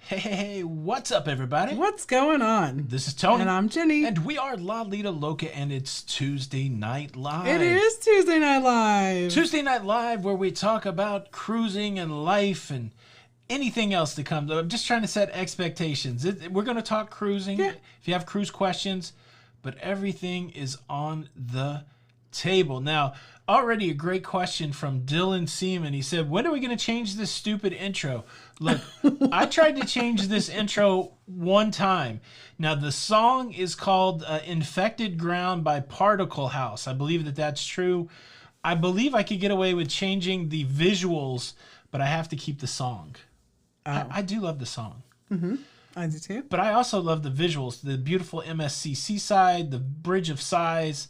Hey, what's up, everybody? What's going on? This is Tony. And I'm Jenny. And we are Lido Loca, and it's Tuesday Night Live. It is Tuesday Night Live. Tuesday Night Live, where we talk about cruising and life and anything else that comes up. I'm just trying to set expectations. We're going to talk cruising. Yeah. If you have cruise questions, but everything is on the table. Now, already a great question from Dylan Seaman. He said, when are we going to change this stupid intro? Look, I tried to change this intro one time. Now, the song is called Infected Ground by Particle House. I believe that that's true. I believe I could get away with changing the visuals, but I have to keep the song. Oh. I do love the song. Mm-hmm. I do too. But I also love the visuals, the beautiful MSC Seaside, the Bridge of Sighs.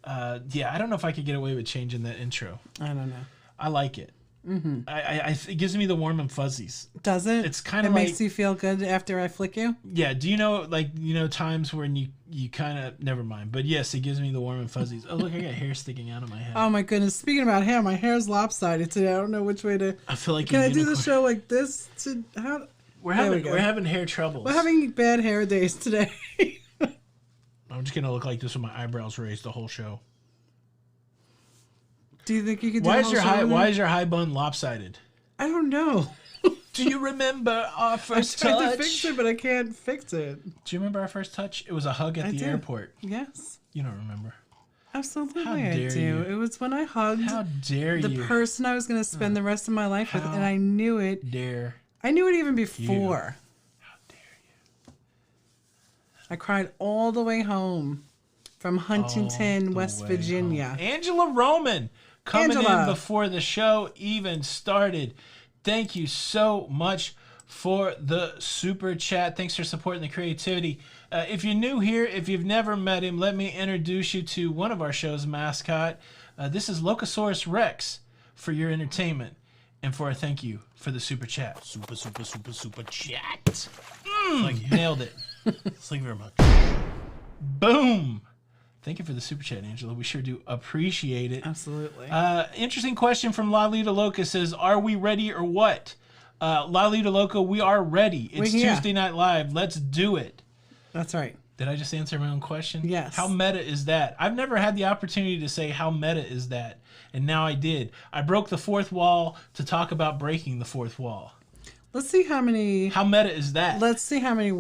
Yeah, I don't know if I could get away with changing that intro. I don't know. I like it. Mm-hmm. It gives me the warm and fuzzies. Does it? It's kind of like... It like... makes you feel good after I flick you? Yeah, do you know, times when you kind of... Never mind. But yes, it gives me the warm and fuzzies. Oh, look, I got hair sticking out of my head. Oh, my goodness. Speaking about hair, my hair's lopsided today. I don't know which way to... I feel like... Can I do the show like this? How... We're having hair troubles. We're having bad hair days today. I'm just going to look like this with my eyebrows raised the whole show. Do you think you could do Why is your high bun lopsided? I don't know. Do you remember our first touch? I tried to fix it, but I can't fix it. Do you remember our first touch? It was a hug at the airport. Yes. You don't remember. Absolutely, How I dare do. you. It was when I hugged How dare you. the person I was going to spend the rest of my life with, and I knew it. Dare. I knew it even before. How dare you. I cried all the way home from Huntington, West Virginia. Home. Angela Roman coming in before the show even started. Thank you so much for the super chat. Thanks for supporting the creativity. If you're new here, if you've never met him, let me introduce you to one of our show's mascot. This is Locasaurus Rex for your entertainment and for a thank you for the super chat. Super chat. Nailed it. Thank you very much. Boom. Thank you for the super chat, Angela. We sure do appreciate it. Absolutely. Interesting question from Lido Loca says, are we ready or what? Lido Loca, we are ready. It's Tuesday Night Live. Let's do it. That's right. Did I just answer my own question? Yes. How meta is that? I've never had the opportunity to say how meta is that, and now I did. I broke the fourth wall to talk about breaking the fourth wall. Let's see how many... How meta is that? Let's see how many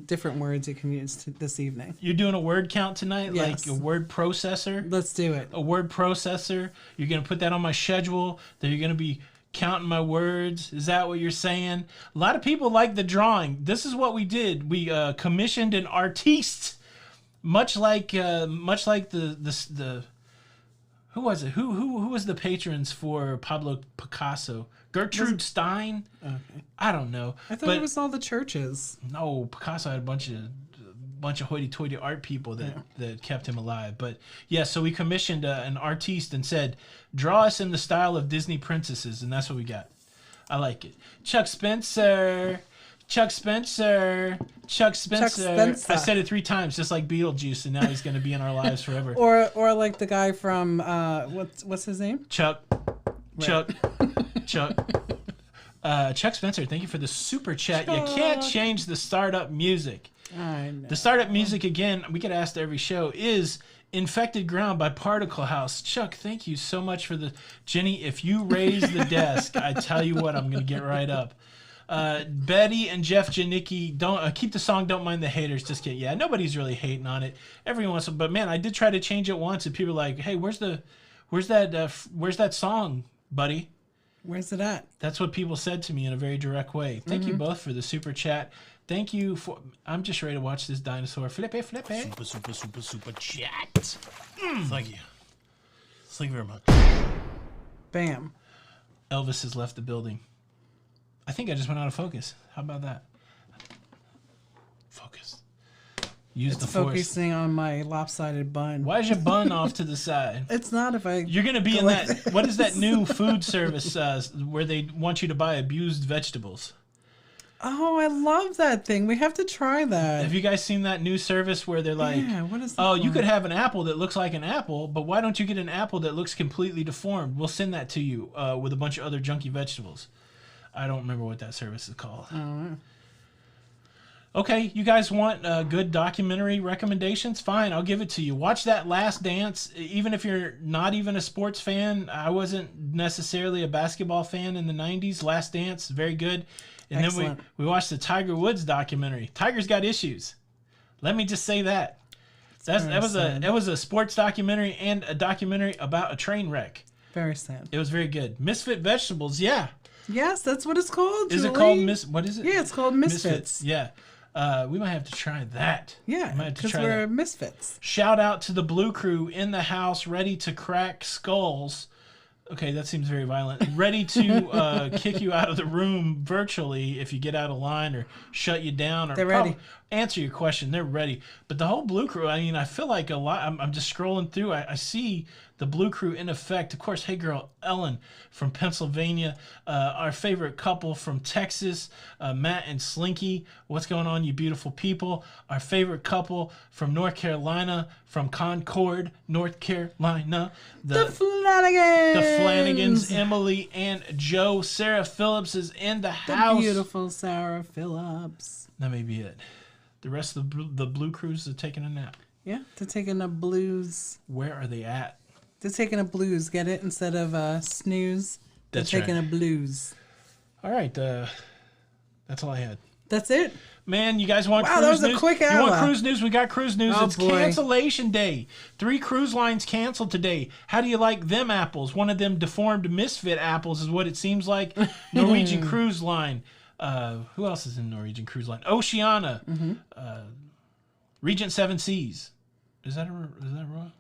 different words you can use this evening. You're doing a word count tonight? Yes. Like a word processor? Let's do it. A word processor? You're going to put that on my schedule? That you're going to be counting my words? Is that what you're saying? A lot of people like the drawing. This is what we did. We commissioned an artiste, much like the who was it? Who was the patrons for Pablo Picasso? Gertrude Stein? Okay. I don't know. I thought it was all the churches. No, Picasso had a bunch of hoity-toity art people that kept him alive. But yeah, so we commissioned an artiste and said, draw us in the style of Disney princesses, and that's what we got. I like it. Chuck Spencer. I said it 3 times, just like Beetlejuice, and now he's going to be in our lives forever. Or like the guy from what's his name? Chuck. Chuck Spencer, thank you for the super chat. You can't change the startup music. I know. The startup music, again, we get asked every show, is Infected Ground by Particle House. Chuck, thank you so much for the... Jenny, if you raise the desk, I tell you what, I'm going to get right up. Betty and Jeff Janicki, don't keep the song, don't mind the haters. Just kidding. Yeah, nobody's really hating on it. Everyone wants to, but man, I did try to change it once, and people are like, hey, where's that song, buddy? Where's it at? That's what people said to me in a very direct way. Thank you both for the super chat. Thank you for... I'm just ready to watch this dinosaur. Flippy. Super chat. Thank you. Thank you very much. Bam. Elvis has left the building. I think I just went out of focus. How about that? Focus. Use the force. Focusing on my lopsided bun. Why is your bun off to the side? It's not if I... You're going to be in that... What is that new food service where they want you to buy abused vegetables? Oh, I love that thing. We have to try that. Have you guys seen that new service where they're like, yeah, what is that oh, you could have an apple that looks like an apple, but why don't you get an apple that looks completely deformed? We'll send that to you with a bunch of other junky vegetables. I don't remember what that service is called. I don't know. Okay, you guys want good documentary recommendations? Fine, I'll give it to you. Watch that Last Dance. Even if you're not even a sports fan, I wasn't necessarily a basketball fan in the 90s. Last Dance, very good. And Excellent. then we watched the Tiger Woods documentary. Tiger's got issues. Let me just say that. That was a sports documentary and a documentary about a train wreck. Very sad. It was very good. Misfit Vegetables, yeah. Yes, that's what it's called. Is Julie. it called what is it? Yeah, it's called Misfits. Yeah. We might have to try that. Yeah, because we're misfits. Shout out to the Blue Crew in the house, ready to crack skulls. Okay, that seems very violent. Ready to kick you out of the room virtually if you get out of line or shut you down. Or they're ready. Answer your question. They're ready. But the whole Blue Crew, I mean, I feel like a lot. I'm just scrolling through. I see the Blue Crew in effect. Of course, hey girl, Ellen from Pennsylvania. Our favorite couple from Texas, Matt and Slinky. What's going on, you beautiful people? Our favorite couple from North Carolina, from Concord, North Carolina. The Flanagans. The Flanagans, Emily and Joe. Sarah Phillips is in the house. The beautiful Sarah Phillips. That may be it. The rest of the Blue Crews are taking a nap. Yeah, they're taking a blues. Where are they at? They're taking a blues. Get it? Instead of snooze. They're taking a blues. All right. That's all I had. That's it? Man, you guys want cruise news? That was a quick hour. You want cruise news? We got cruise news. Oh, it's boy. cancellation day. 3 cruise lines canceled today. How do you like them apples? One of them deformed misfit apples is what it seems like. Norwegian Cruise Line. Who else is in Norwegian Cruise Line? Oceana. Regent Seven Seas. Is that Royal?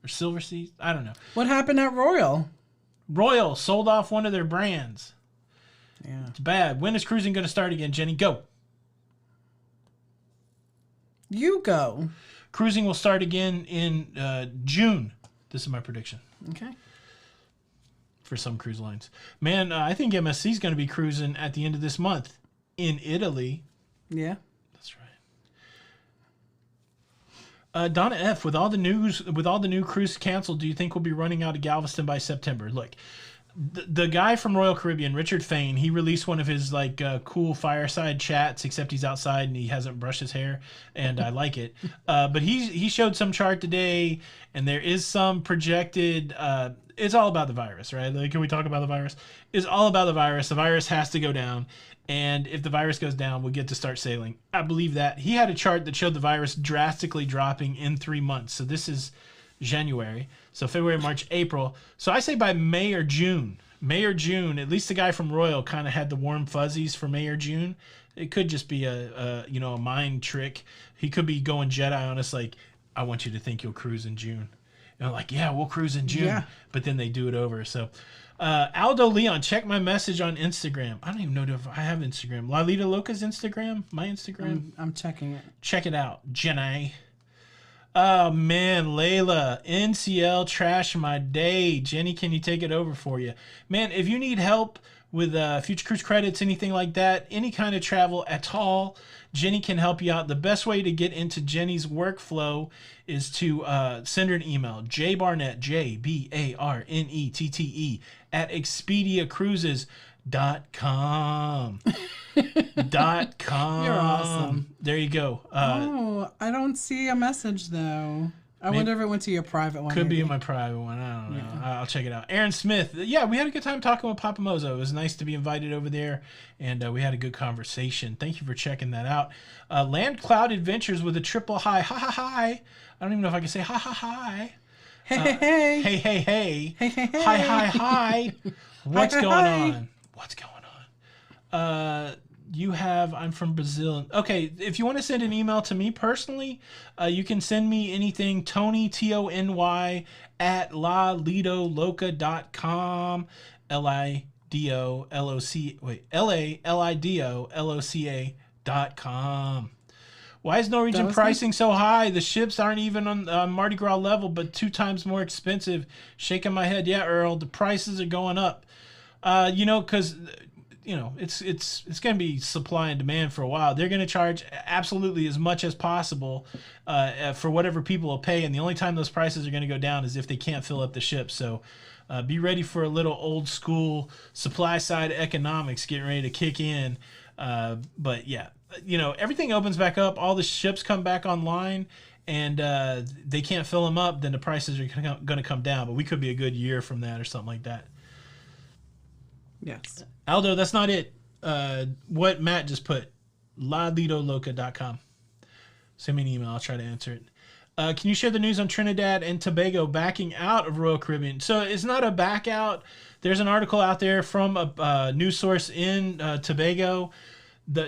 Or Silver Seas? I don't know. What happened at Royal? Royal sold off one of their brands. Yeah. It's bad. When is cruising going to start again, Jenny? Go. You go. Cruising will start again in June. This is my prediction. Okay. For some cruise lines. Man, I think MSC is going to be cruising at the end of this month in Italy. Yeah. That's right. Donna F, with all the new cruise canceled, do you think we'll be running out of Galveston by September? Look, the guy from Royal Caribbean, Richard Fain, he released one of his cool fireside chats, except he's outside and he hasn't brushed his hair, and I like it. But he showed some chart today, and there is some projected. It's all about the virus, right? Like, can we talk about the virus? It's all about the virus. The virus has to go down. And if the virus goes down, we'll get to start sailing. I believe that. He had a chart that showed the virus drastically dropping in 3 months. So this is January. So February, March, April. So I say by May or June. May or June, at least the guy from Royal kind of had the warm fuzzies for May or June. It could just be a mind trick. He could be going Jedi on us like, I want you to think you'll cruise in June. And I'm like, yeah, we'll cruise in June. Yeah. But then they do it over. So Aldo Leon, check my message on Instagram. I don't even know if I have Instagram. Lido Loca's Instagram? My Instagram? I'm checking it. Check it out. Jenny. Oh, man, Layla. NCL trash my day. Jenny, can you take it over for you? Man, if you need help with future cruise credits, anything like that, any kind of travel at all, Jenny can help you out. The best way to get into Jenny's workflow is to send her an email, jbarnett, JBARNETTE, at ExpediaCruises.com. .com. You're awesome. There you go. I don't see a message, though. I wonder if it went to your private one. Could be in my private one. I don't know. Yeah. I'll check it out. Aaron Smith. Yeah, we had a good time talking with Papa Mozo. It was nice to be invited over there, and we had a good conversation. Thank you for checking that out. Land Cloud Adventures with a triple hi. Ha ha hi. I don't even know if I can say ha ha hi. Hey, hey, hey. Hey, hey, hey. Hey, hey, hey. Hi, hi, hi. What's going on? What's going on? I'm from Brazil. Okay, if you want to send an email to me personally, you can send me anything, Tony, Tony, at lalidoloca.com, LALIDOLOCA.com. Why is Norwegian pricing so high? The ships aren't even on Mardi Gras level, but 2 times more expensive. Shaking my head. Yeah, Earl, the prices are going up. Because it's going to be supply and demand for a while. They're going to charge absolutely as much as possible for whatever people will pay, and the only time those prices are going to go down is if they can't fill up the ship. So be ready for a little old school supply side economics getting ready to kick in. But yeah, everything opens back up, all the ships come back online, and they can't fill them up, then the prices are going to come down. But we could be a good year from that or something like that. Yes. Aldo, that's not it. What Matt just put, lidoloca.com. Send me an email. I'll try to answer it. Can you share the news on Trinidad and Tobago backing out of Royal Caribbean? So it's not a back out. There's an article out there from a news source in Tobago.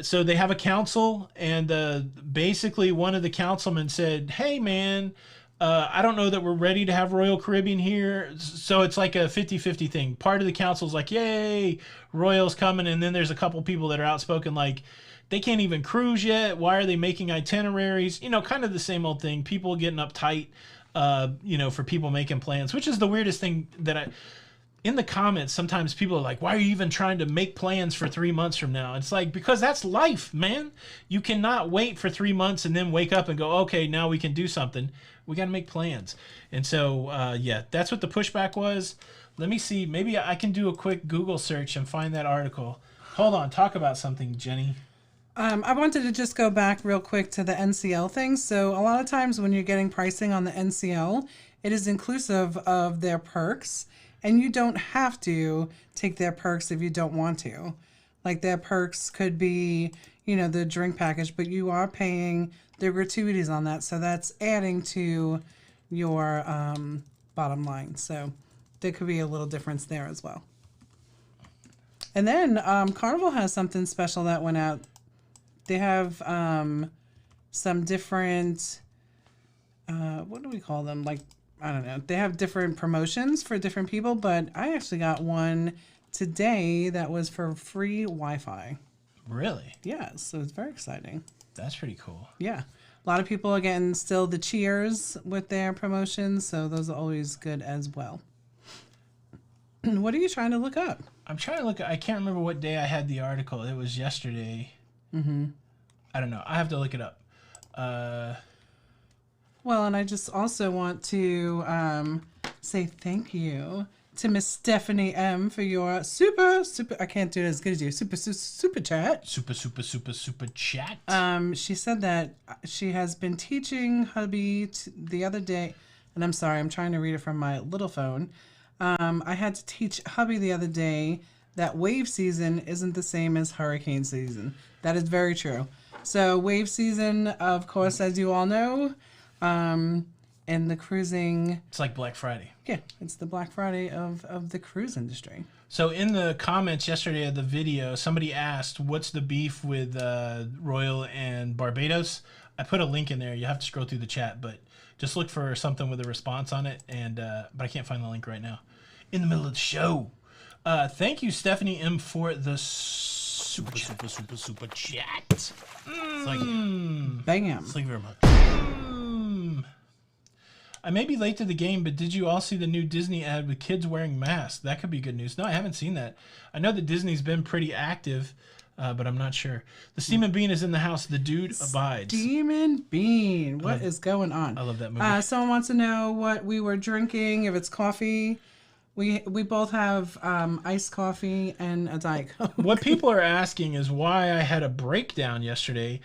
So they have a council, and basically one of the councilmen said, hey, man, I don't know that we're ready to have Royal Caribbean here. So it's like a 50-50 thing. Part of the council's like, yay, Royal's coming. And then there's a couple people that are outspoken like, they can't even cruise yet. Why are they making itineraries? Kind of the same old thing. People getting uptight, for people making plans, which is the weirdest thing that in the comments, sometimes people are like, why are you even trying to make plans for 3 months from now? It's like, because that's life, man. You cannot wait for 3 months and then wake up and go, okay, now we can do something. We got to make plans. And so, that's what the pushback was. Let me see. Maybe I can do a quick Google search and find that article. Hold on. Talk about something, Jenny. I wanted to just go back real quick to the NCL thing. So a lot of times when you're getting pricing on the NCL, it is inclusive of their perks. And you don't have to take their perks if you don't want to. Like their perks could be, the drink package, but you are paying the gratuities on that. So that's adding to your bottom line. So there could be a little difference there as well. And then Carnival has something special that went out. They have some different, what do we call them? Like, I don't know. They have different promotions for different people, but I actually got one today that was for free Wi-Fi. Really? Yeah, so it's very exciting. That's pretty cool. Yeah. A lot of people are getting still the cheers with their promotions, so those are always good as well. What are you trying to look up? I'm trying to look. I can't remember what day I had the article. It was yesterday. Mm-hmm. I don't know. I have to look it up. Well, and I just also want to say thank you to Miss Stephanie M for your super, I can't do it as good as you, super chat. Super chat. She said that she has been teaching hubby the other day, and I'm sorry, I'm trying to read it from my little phone. I had to teach hubby the other day that wave season isn't the same as hurricane season. That is very true. So wave season, of course, as you all know, and the cruising. It's like Black Friday. Yeah, it's the Black Friday of the cruise industry. So in the comments yesterday of the video, somebody asked, what's the beef with Royal and Barbados? I put a link in there. You have to scroll through the chat, but just look for something with a response on it. And but I can't find the link right now. In the middle of the show. Thank you, Stephanie M, for the super chat. Thank you. Bam. Thank you very much. I may be late to the game, but did you all see the new Disney ad with kids wearing masks? That could be good news. No, I haven't seen that. I know that Disney's been pretty active, but I'm not sure. The Steamin' Bean is in the house. The dude abides. Steamin' Bean. What is going on? I love that movie. Someone wants to know what we were drinking, if it's coffee. We both have iced coffee and a Diet Coke. What people are asking is why I had a breakdown yesterday.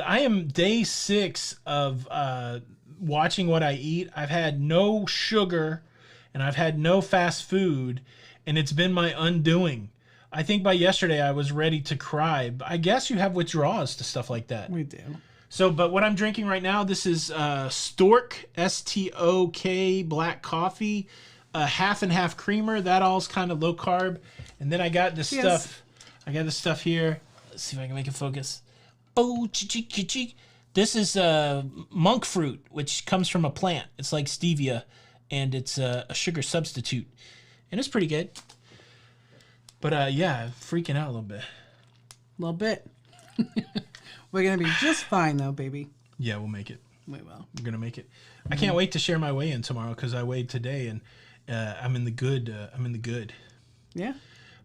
I am day 6 of watching what I eat. I've had no sugar and I've had no fast food, and it's been my undoing. I think by yesterday I was ready to cry. I guess you have withdrawals to stuff like that. We do. So, but what I'm drinking right now, this is Stork, S-T-O-K, black coffee. Half and half creamer. That all's kind of low carb. And then I got this stuff. I got this stuff here. Let's see if I can make it focus. Oh, this is monk fruit, which comes from a plant. It's like stevia, and it's a sugar substitute, and it's pretty good. But yeah, freaking out a little bit. A little bit. We're gonna be just fine though, baby. Yeah, we'll make it. We will. We're gonna make it. I can't wait to share my weigh-in tomorrow because I weighed today and. I'm in the good. I'm in the good. Yeah.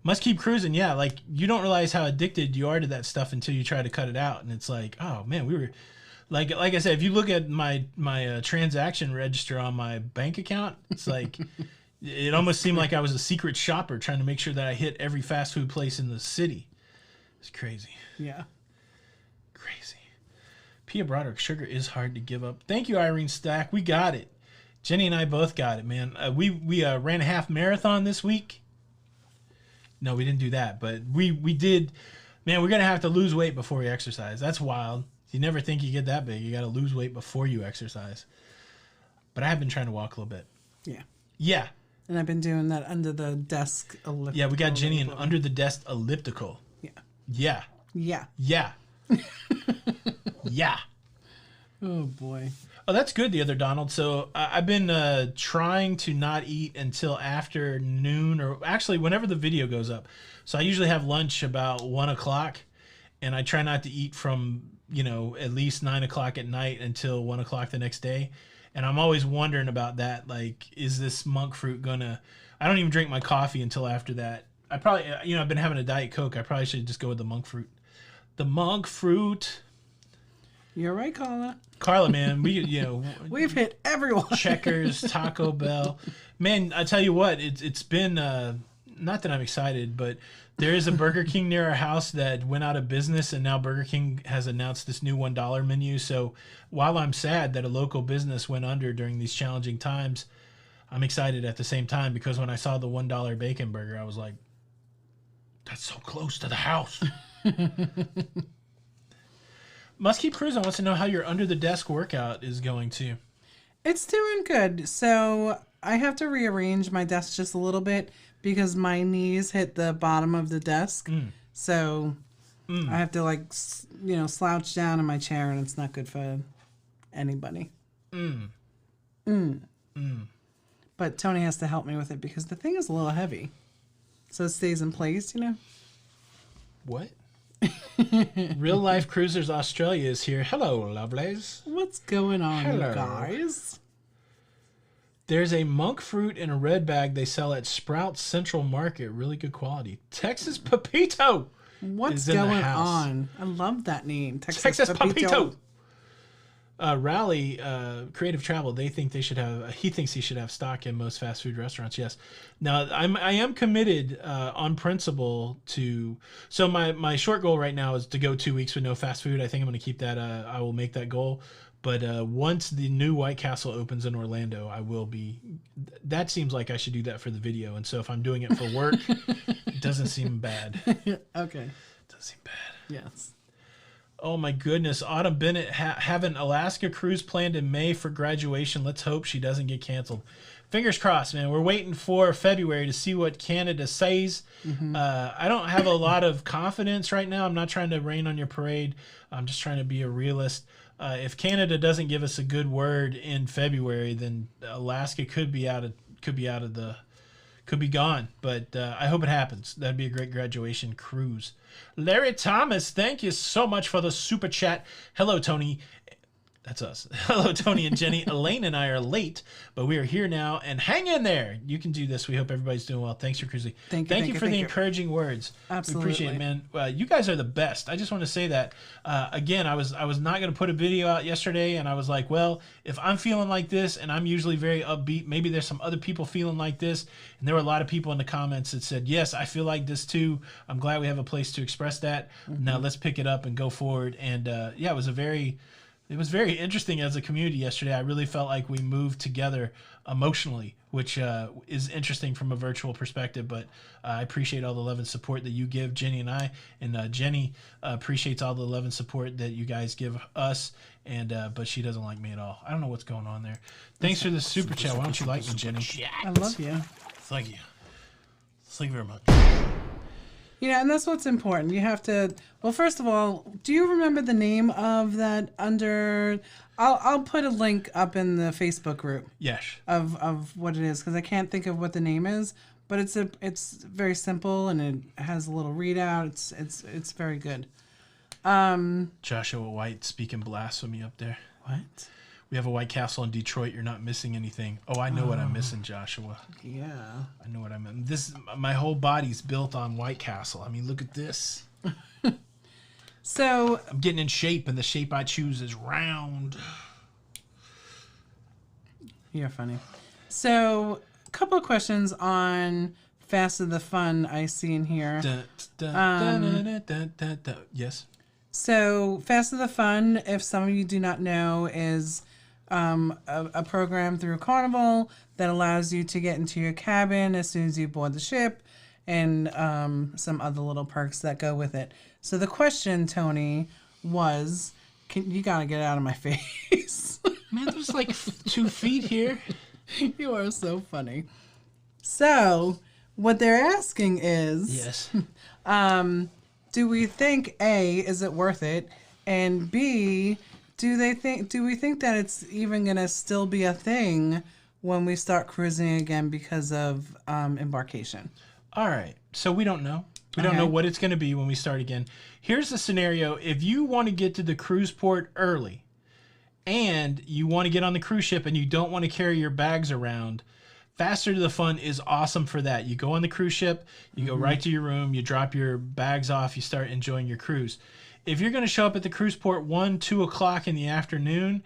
Must keep cruising. Yeah, like you don't realize how addicted you are to that stuff until you try to cut it out, and it's like, oh man, we were, like I said, if you look at my transaction register on my bank account, it's like, it almost seemed like I was a secret shopper trying to make sure that I hit every fast food place in the city. It's crazy. Yeah. Crazy. Pia Broderick, sugar is hard to give up. Thank you, Irene Stack. We got it. Jenny and I both got it, man. We ran a half marathon this week. No, we didn't do that, but we did. Man, we're going to have to lose weight before we exercise. That's wild. You never think you get that big. You got to lose weight before you exercise. But I have been trying to walk a little bit. Yeah. Yeah. And I've been doing that under the desk elliptical. Yeah, we got Jenny an under the desk elliptical. Yeah. Yeah. Yeah. Yeah. Yeah. Oh, boy. Oh, that's good, the other Donald. So I've been trying to not eat until after noon, or actually whenever the video goes up. So I usually have lunch about 1 o'clock, and I try not to eat from, at least 9 o'clock at night until 1 o'clock the next day. And I'm always wondering about that. Like, is this monk fruit gonna... I don't even drink my coffee until after that. I probably, I've been having a Diet Coke. I probably should just go with the monk fruit. The monk fruit... You're right, Carla. Carla, man, we've hit everyone. Checkers, Taco Bell, man. I tell you what, it's been not that I'm excited, but there is a Burger King near our house that went out of business, and now Burger King has announced this new $1 menu. So while I'm sad that a local business went under during these challenging times, I'm excited at the same time, because when I saw the $1 bacon burger, I was like, that's so close to the house. Must Keep Cruising wants to know how your under the desk workout is going too. It's doing good. So I have to rearrange my desk just a little bit because my knees hit the bottom of the desk. So I have to slouch down in my chair, and it's not good for anybody. But Tony has to help me with it because the thing is a little heavy. So it stays in place, What? Real Life Cruisers Australia is here. Hello, lovelies. What's going on, you guys? There's a monk fruit in a red bag they sell at Sprouts Central Market. Really good quality. Texas Pepito. What's going on? I love that name. Texas Pepito. Rally Creative Travel, he thinks he should have stock in most fast food restaurants. Yes. Now I am committed on principle to, so my short goal right now is to go 2 weeks with no fast food. I think I'm going to keep that. I will make that goal. But once the new White Castle opens in Orlando, I will be, that seems like I should do that for the video. And so if I'm doing it for work, it doesn't seem bad. Okay. It doesn't seem bad. Yes. Oh my goodness. Autumn Bennett have an Alaska cruise planned in May for graduation. Let's hope she doesn't get canceled. Fingers crossed, man. We're waiting for February to see what Canada says. I don't have a lot of confidence right now. I'm not trying to rain on your parade. I'm just trying to be a realist. If Canada doesn't give us a good word in February, then Alaska could be gone, but I hope it happens. That'd be a great graduation cruise. Larry Thomas, thank you so much for the super chat. Hello, Tony. That's us. Hello, Tony and Jenny. Elaine and I are late, but we are here now, and hang in there. You can do this. We hope everybody's doing well. Thanks for cruising. Thank you for the encouraging words. Absolutely. We appreciate it, man. You guys are the best. I just want to say that. Again, I was not going to put a video out yesterday, and I was like, well, if I'm feeling like this, and I'm usually very upbeat, maybe there's some other people feeling like this. And there were a lot of people in the comments that said, yes, I feel like this too. I'm glad we have a place to express that. Now let's pick it up and go forward. And yeah, it was very interesting as a community yesterday. I really felt like we moved together emotionally, which is interesting from a virtual perspective. But I appreciate all the love and support that you give Jenny and I. And Jenny appreciates all the love and support that you guys give us. And but she doesn't like me at all. I don't know what's going on there. Thanks for the super chat. Why don't you like me, Jenny? I love you. Thank you. Thank you very much. Yeah, and that's what's important. You have to, well, first of all, do you remember the name of that under, I'll put a link up in the Facebook group. Yes. Of what it is, because I can't think of what the name is, but it's very simple, and it has a little readout. It's very good. Joshua White speaking blasphemy up there. What? We have a White Castle in Detroit. You're not missing anything. Oh, I know what I'm missing, Joshua. Yeah. I know what I'm missing. My whole body's built on White Castle. I mean, look at this. So I'm getting in shape, and the shape I choose is round. You're funny. So a couple of questions on Fast of the Fun I see in here. Yes. So, Fast of the Fun, if some of you do not know, is a program through Carnival that allows you to get into your cabin as soon as you board the ship, and some other little perks that go with it. So the question, Tony, was, you gotta get out of my face. Man, there's like 2 feet here. You are so funny. So, what they're asking is, Yes. Do we think A, is it worth it? And B, do we think that it's even gonna still be a thing when we start cruising again because of embarkation? All right. So we don't know. We don't know what it's going to be when we start again. Here's the scenario. If you want to get to the cruise port early and you want to get on the cruise ship and you don't want to carry your bags around, Faster to the Fun is awesome for that. You go on the cruise ship, you go right to your room, you drop your bags off, you start enjoying your cruise. If you're going to show up at the cruise port 1, 2 o'clock in the afternoon,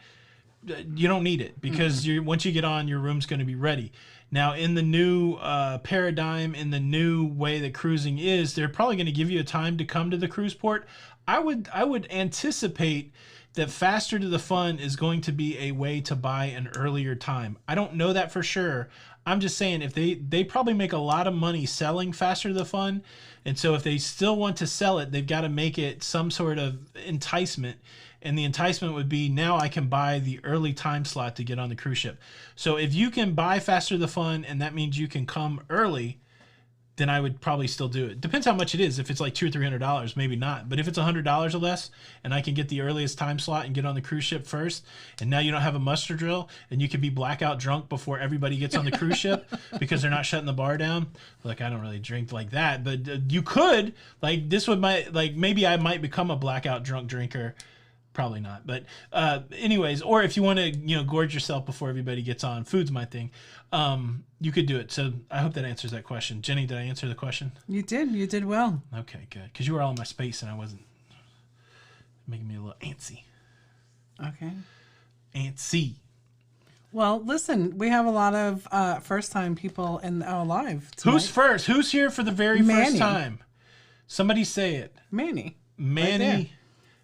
you don't need it because once you get on, your room's going to be ready. Now, in the new paradigm, in the new way that cruising is, they're probably going to give you a time to come to the cruise port. I would anticipate that Faster to the Fun is going to be a way to buy an earlier time. I don't know that for sure. I'm just saying if they probably make a lot of money selling Faster to the Fun, and so if they still want to sell it, they've got to make it some sort of enticement. And the enticement would be, now I can buy the early time slot to get on the cruise ship. So if you can buy Faster the Fun and that means you can come early, then I would probably still do it. Depends how much it is. If it's like $200 or $300, maybe not. But if it's $100 or less and I can get the earliest time slot and get on the cruise ship first, and now you don't have a muster drill and you can be blackout drunk before everybody gets on the cruise ship because they're not shutting the bar down. Look, I don't really drink like that, but you could. Like, maybe I might become a blackout drunk drinker. Probably not, but anyways, or if you want to, gorge yourself before everybody gets on, food's my thing. You could do it. So I hope that answers that question. Jenny, did I answer the question? You did well. Okay, good. Because you were all in my space and I wasn't, making me a little antsy. Okay. Antsy. Well, listen, we have a lot of first-time people in our live tonight. Who's first? Who's here for the very first time? Somebody say it. Manny. Right,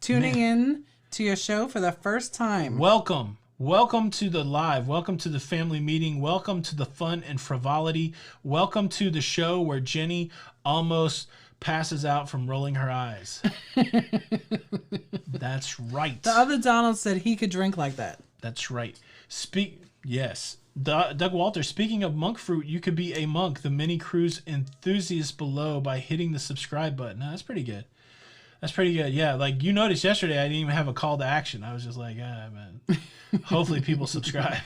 tuning in to your show for the first time. Welcome. Welcome to the live. Welcome to the family meeting. Welcome to the fun and frivolity. Welcome to the show where Jenny almost passes out from rolling her eyes. That's right. The other Donald said he could drink like that. That's right. Yes. Doug Walter, speaking of monk fruit, you could be a monk, the mini cruise enthusiast below by hitting the subscribe button. Now, that's pretty good. That's pretty good. Yeah, like you noticed yesterday, I didn't even have a call to action. I was just like, man, hopefully people subscribe.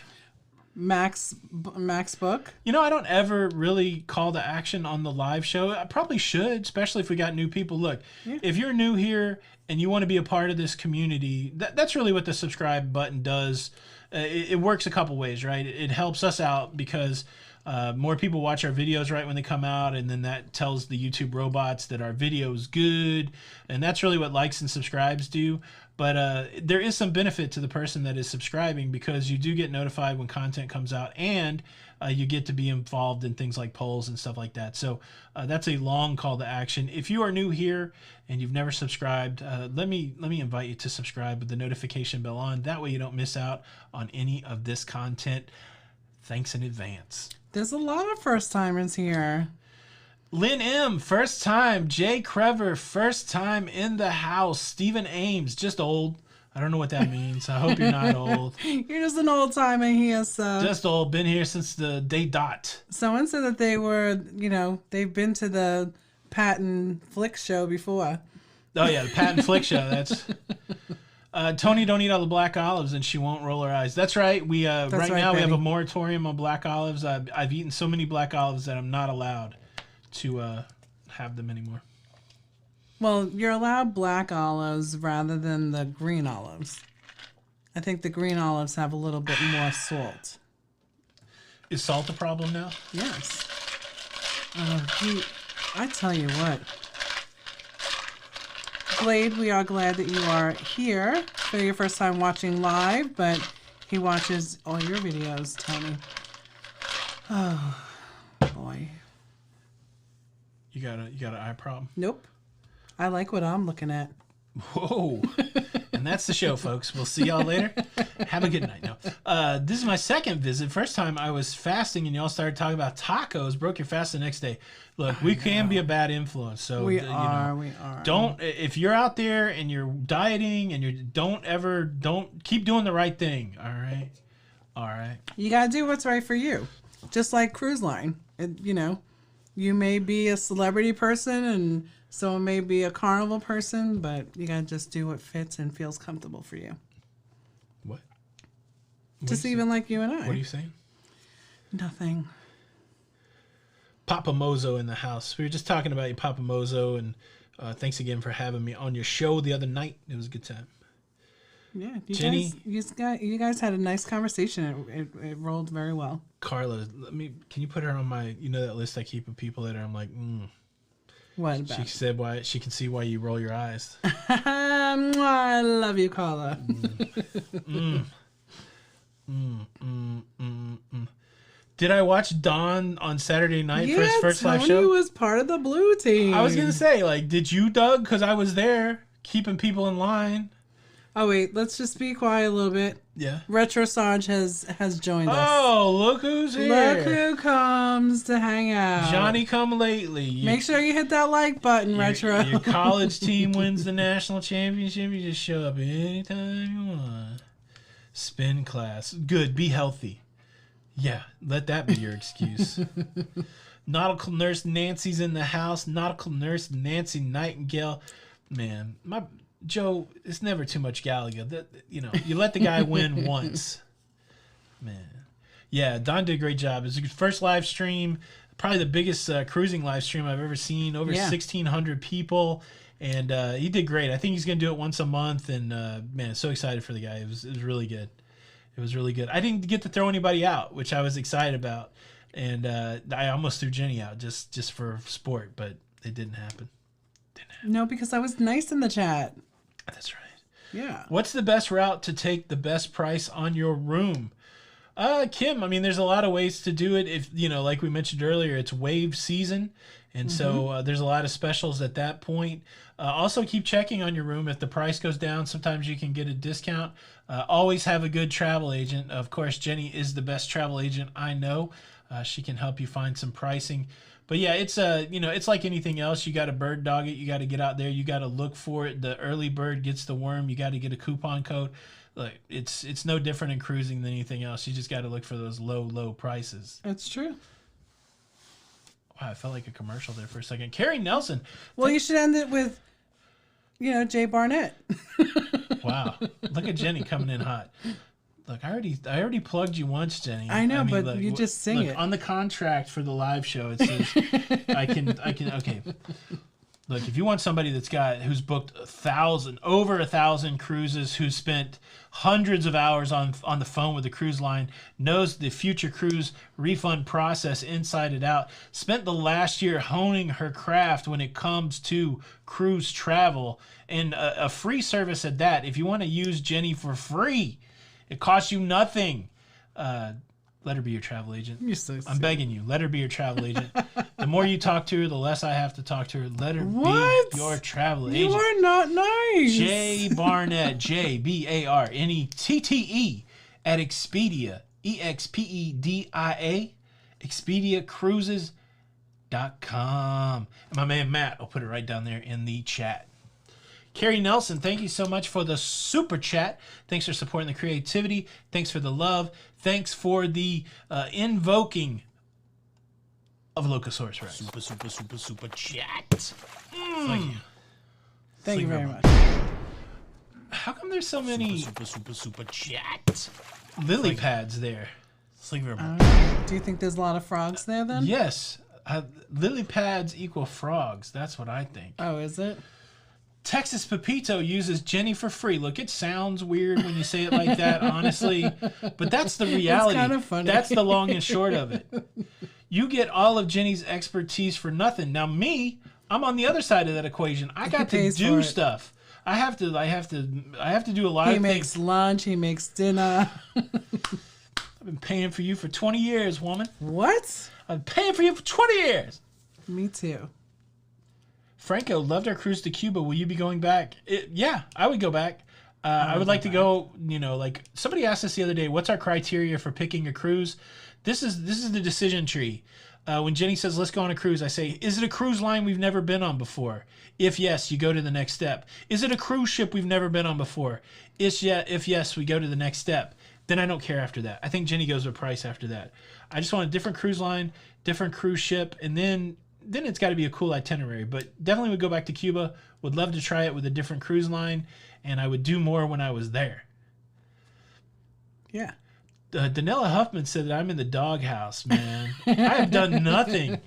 Max book. I don't ever really call to action on the live show. I probably should, especially if we got new people. Look, if you're new here and you want to be a part of this community, that's really what the subscribe button does. It works a couple ways, right? It helps us out because more people watch our videos right when they come out, and then that tells the YouTube robots that our video is good, and that's really what likes and subscribes do. But there is some benefit to the person that is subscribing because you do get notified when content comes out, and you get to be involved in things like polls and stuff like that. So that's a long call to action. If you are new here and you've never subscribed, let me invite you to subscribe with the notification bell on. That way you don't miss out on any of this content. Thanks in advance. There's a lot of first-timers here. Lynn M., first time. Jay Crever, first time in the house. Stephen Ames, just old. I don't know what that means. I hope you're not old. You're just an old timer here, so. Just old. Been here since the day dot. Someone said that they were, they've been to the Pat and Flick show before. Oh, yeah, the Pat and Flick show. That's... Tony don't eat all the black olives and she won't roll her eyes. That's right. We right now Betty. We have a moratorium on black olives. I've eaten so many black olives that I'm not allowed to have them anymore. Well, you're allowed black olives rather than the green olives. I think the green olives have a little bit more salt. Is salt a problem now? Yes. I tell you what. Blade, we are glad that you are here for your first time watching live, but he watches all your videos, Tony. Oh, boy. You got an eye problem? Nope. I like what I'm looking at. Whoa. And that's the show, folks. We'll see y'all later. Have a good night. No, this is my second visit. First time I was fasting and y'all started talking about tacos. Broke your fast the next day. Look, we can be a bad influence. So we are. Don't, if you're out there and you're dieting and you don't keep doing the right thing. All right. You got to do what's right for you. Just like cruise line. You may be a celebrity person and someone may be a carnival person, but you got to just do what fits and feels comfortable for you. What? Just even like you and I. What are you saying? Nothing. Papa Mozo in the house. We were just talking about you, Papa Mozo, and thanks again for having me on your show the other night. It was a good time. Yeah, Jenny, you guys had a nice conversation. It rolled very well. Carla, can you put her on my, that list I keep of people that I'm like, What about? She said why she can see why you roll your eyes. I love you, Carla. Did I watch Don on Saturday night for his first live show? Tony was part of the blue team. I was gonna say, did you, Doug? Because I was there keeping people in line. Oh wait, let's just be quiet a little bit. Yeah. Retro Sarge has joined us. Oh, look who's here. Look who comes to hang out. Johnny come lately. Make sure you hit that like button, Retro. Your college team wins the national championship. You just show up anytime you want. Spin class. Good. Be healthy. Yeah, let that be your excuse. Nautical nurse Nancy's in the house. Nautical nurse Nancy Nightingale. Man, Joe, it's never too much Gallagher. You let the guy win once. Man. Yeah, Don did a great job. It was his first live stream, probably the biggest cruising live stream I've ever seen. Over 1,600 people. And he did great. I think he's going to do it once a month. And, man, so excited for the guy. It was really good. It was really good. I didn't get to throw anybody out, which I was excited about. And I almost threw Jenny out just for sport, but it didn't happen. No, because I was nice in the chat. That's right. Yeah. What's the best route to take the best price on your room? Kim, there's a lot of ways to do it. If, like we mentioned earlier, it's wave season. And so there's a lot of specials at that point. Also keep checking on your room. If the price goes down, sometimes you can get a discount. Always have a good travel agent. Of course, Jenny is the best travel agent I know. She can help you find some pricing. But yeah, it's it's like anything else. You got to bird dog it. You got to get out there. You got to look for it. The early bird gets the worm. You got to get a coupon code. Like it's no different in cruising than anything else. You just got to look for those low prices. That's true. Wow, I felt like a commercial there for a second. Carrie Nelson. Well, you should end it with, Jay Barnett. Wow, look at Jenny coming in hot. Look, I already plugged you once, Jenny. I know, but look, you just sing it. On the contract for the live show, it says I can. Okay. Look, if you want somebody who's booked over 1,000 cruises, who's spent hundreds of hours on the phone with the cruise line, knows the future cruise refund process inside and out, spent the last year honing her craft when it comes to cruise travel, and a free service at that. If you want to use Jenny for free, it costs you nothing. Let her be your travel agent. You're so I'm begging you. Let her be your travel agent. The more you talk to her, the less I have to talk to her. Let her be your travel agent. You are not nice. Jay Barnett, JBarnette at Expedia, EXPEDIA, ExpediaCruises.com. And my man Matt will put it right down there in the chat. Carrie Nelson, thank you so much for the super chat. Thanks for supporting the creativity. Thanks for the love. Thanks for the invoking of Locasaurus Rex. Super chat. Thank you. Thank you very much. How come there's so many super chat lily pads there? Thank you very much. Do you think there's a lot of frogs there then? Yes. Lily pads equal frogs. That's what I think. Oh, is it? Texas Pepito uses Jenny for free. Look, it sounds weird when you say it like that, honestly, but that's the reality. It's kind of funny. That's the long and short of it. You get all of Jenny's expertise for nothing. Now, me, I'm on the other side of that equation. I got to do stuff. I have to do a lot of things. He makes lunch. He makes dinner. I've been paying for you for 20 years, woman. What? I've been paying for you for 20 years. Me too. Franco, loved our cruise to Cuba. Will you be going back? Yeah, I would go back. I would like to go, like somebody asked us the other day, what's our criteria for picking a cruise? This is the decision tree. When Jenny says, let's go on a cruise, I say, is it a cruise line we've never been on before? If yes, you go to the next step. Is it a cruise ship we've never been on before? If yes, we go to the next step. Then I don't care after that. I think Jenny goes with price after that. I just want a different cruise line, different cruise ship, and then it's got to be a cool itinerary. But definitely would go back to Cuba. Would love to try it with a different cruise line, and I would do more when I was there. Yeah. Danella Huffman said that I'm in the doghouse, man. I have done nothing.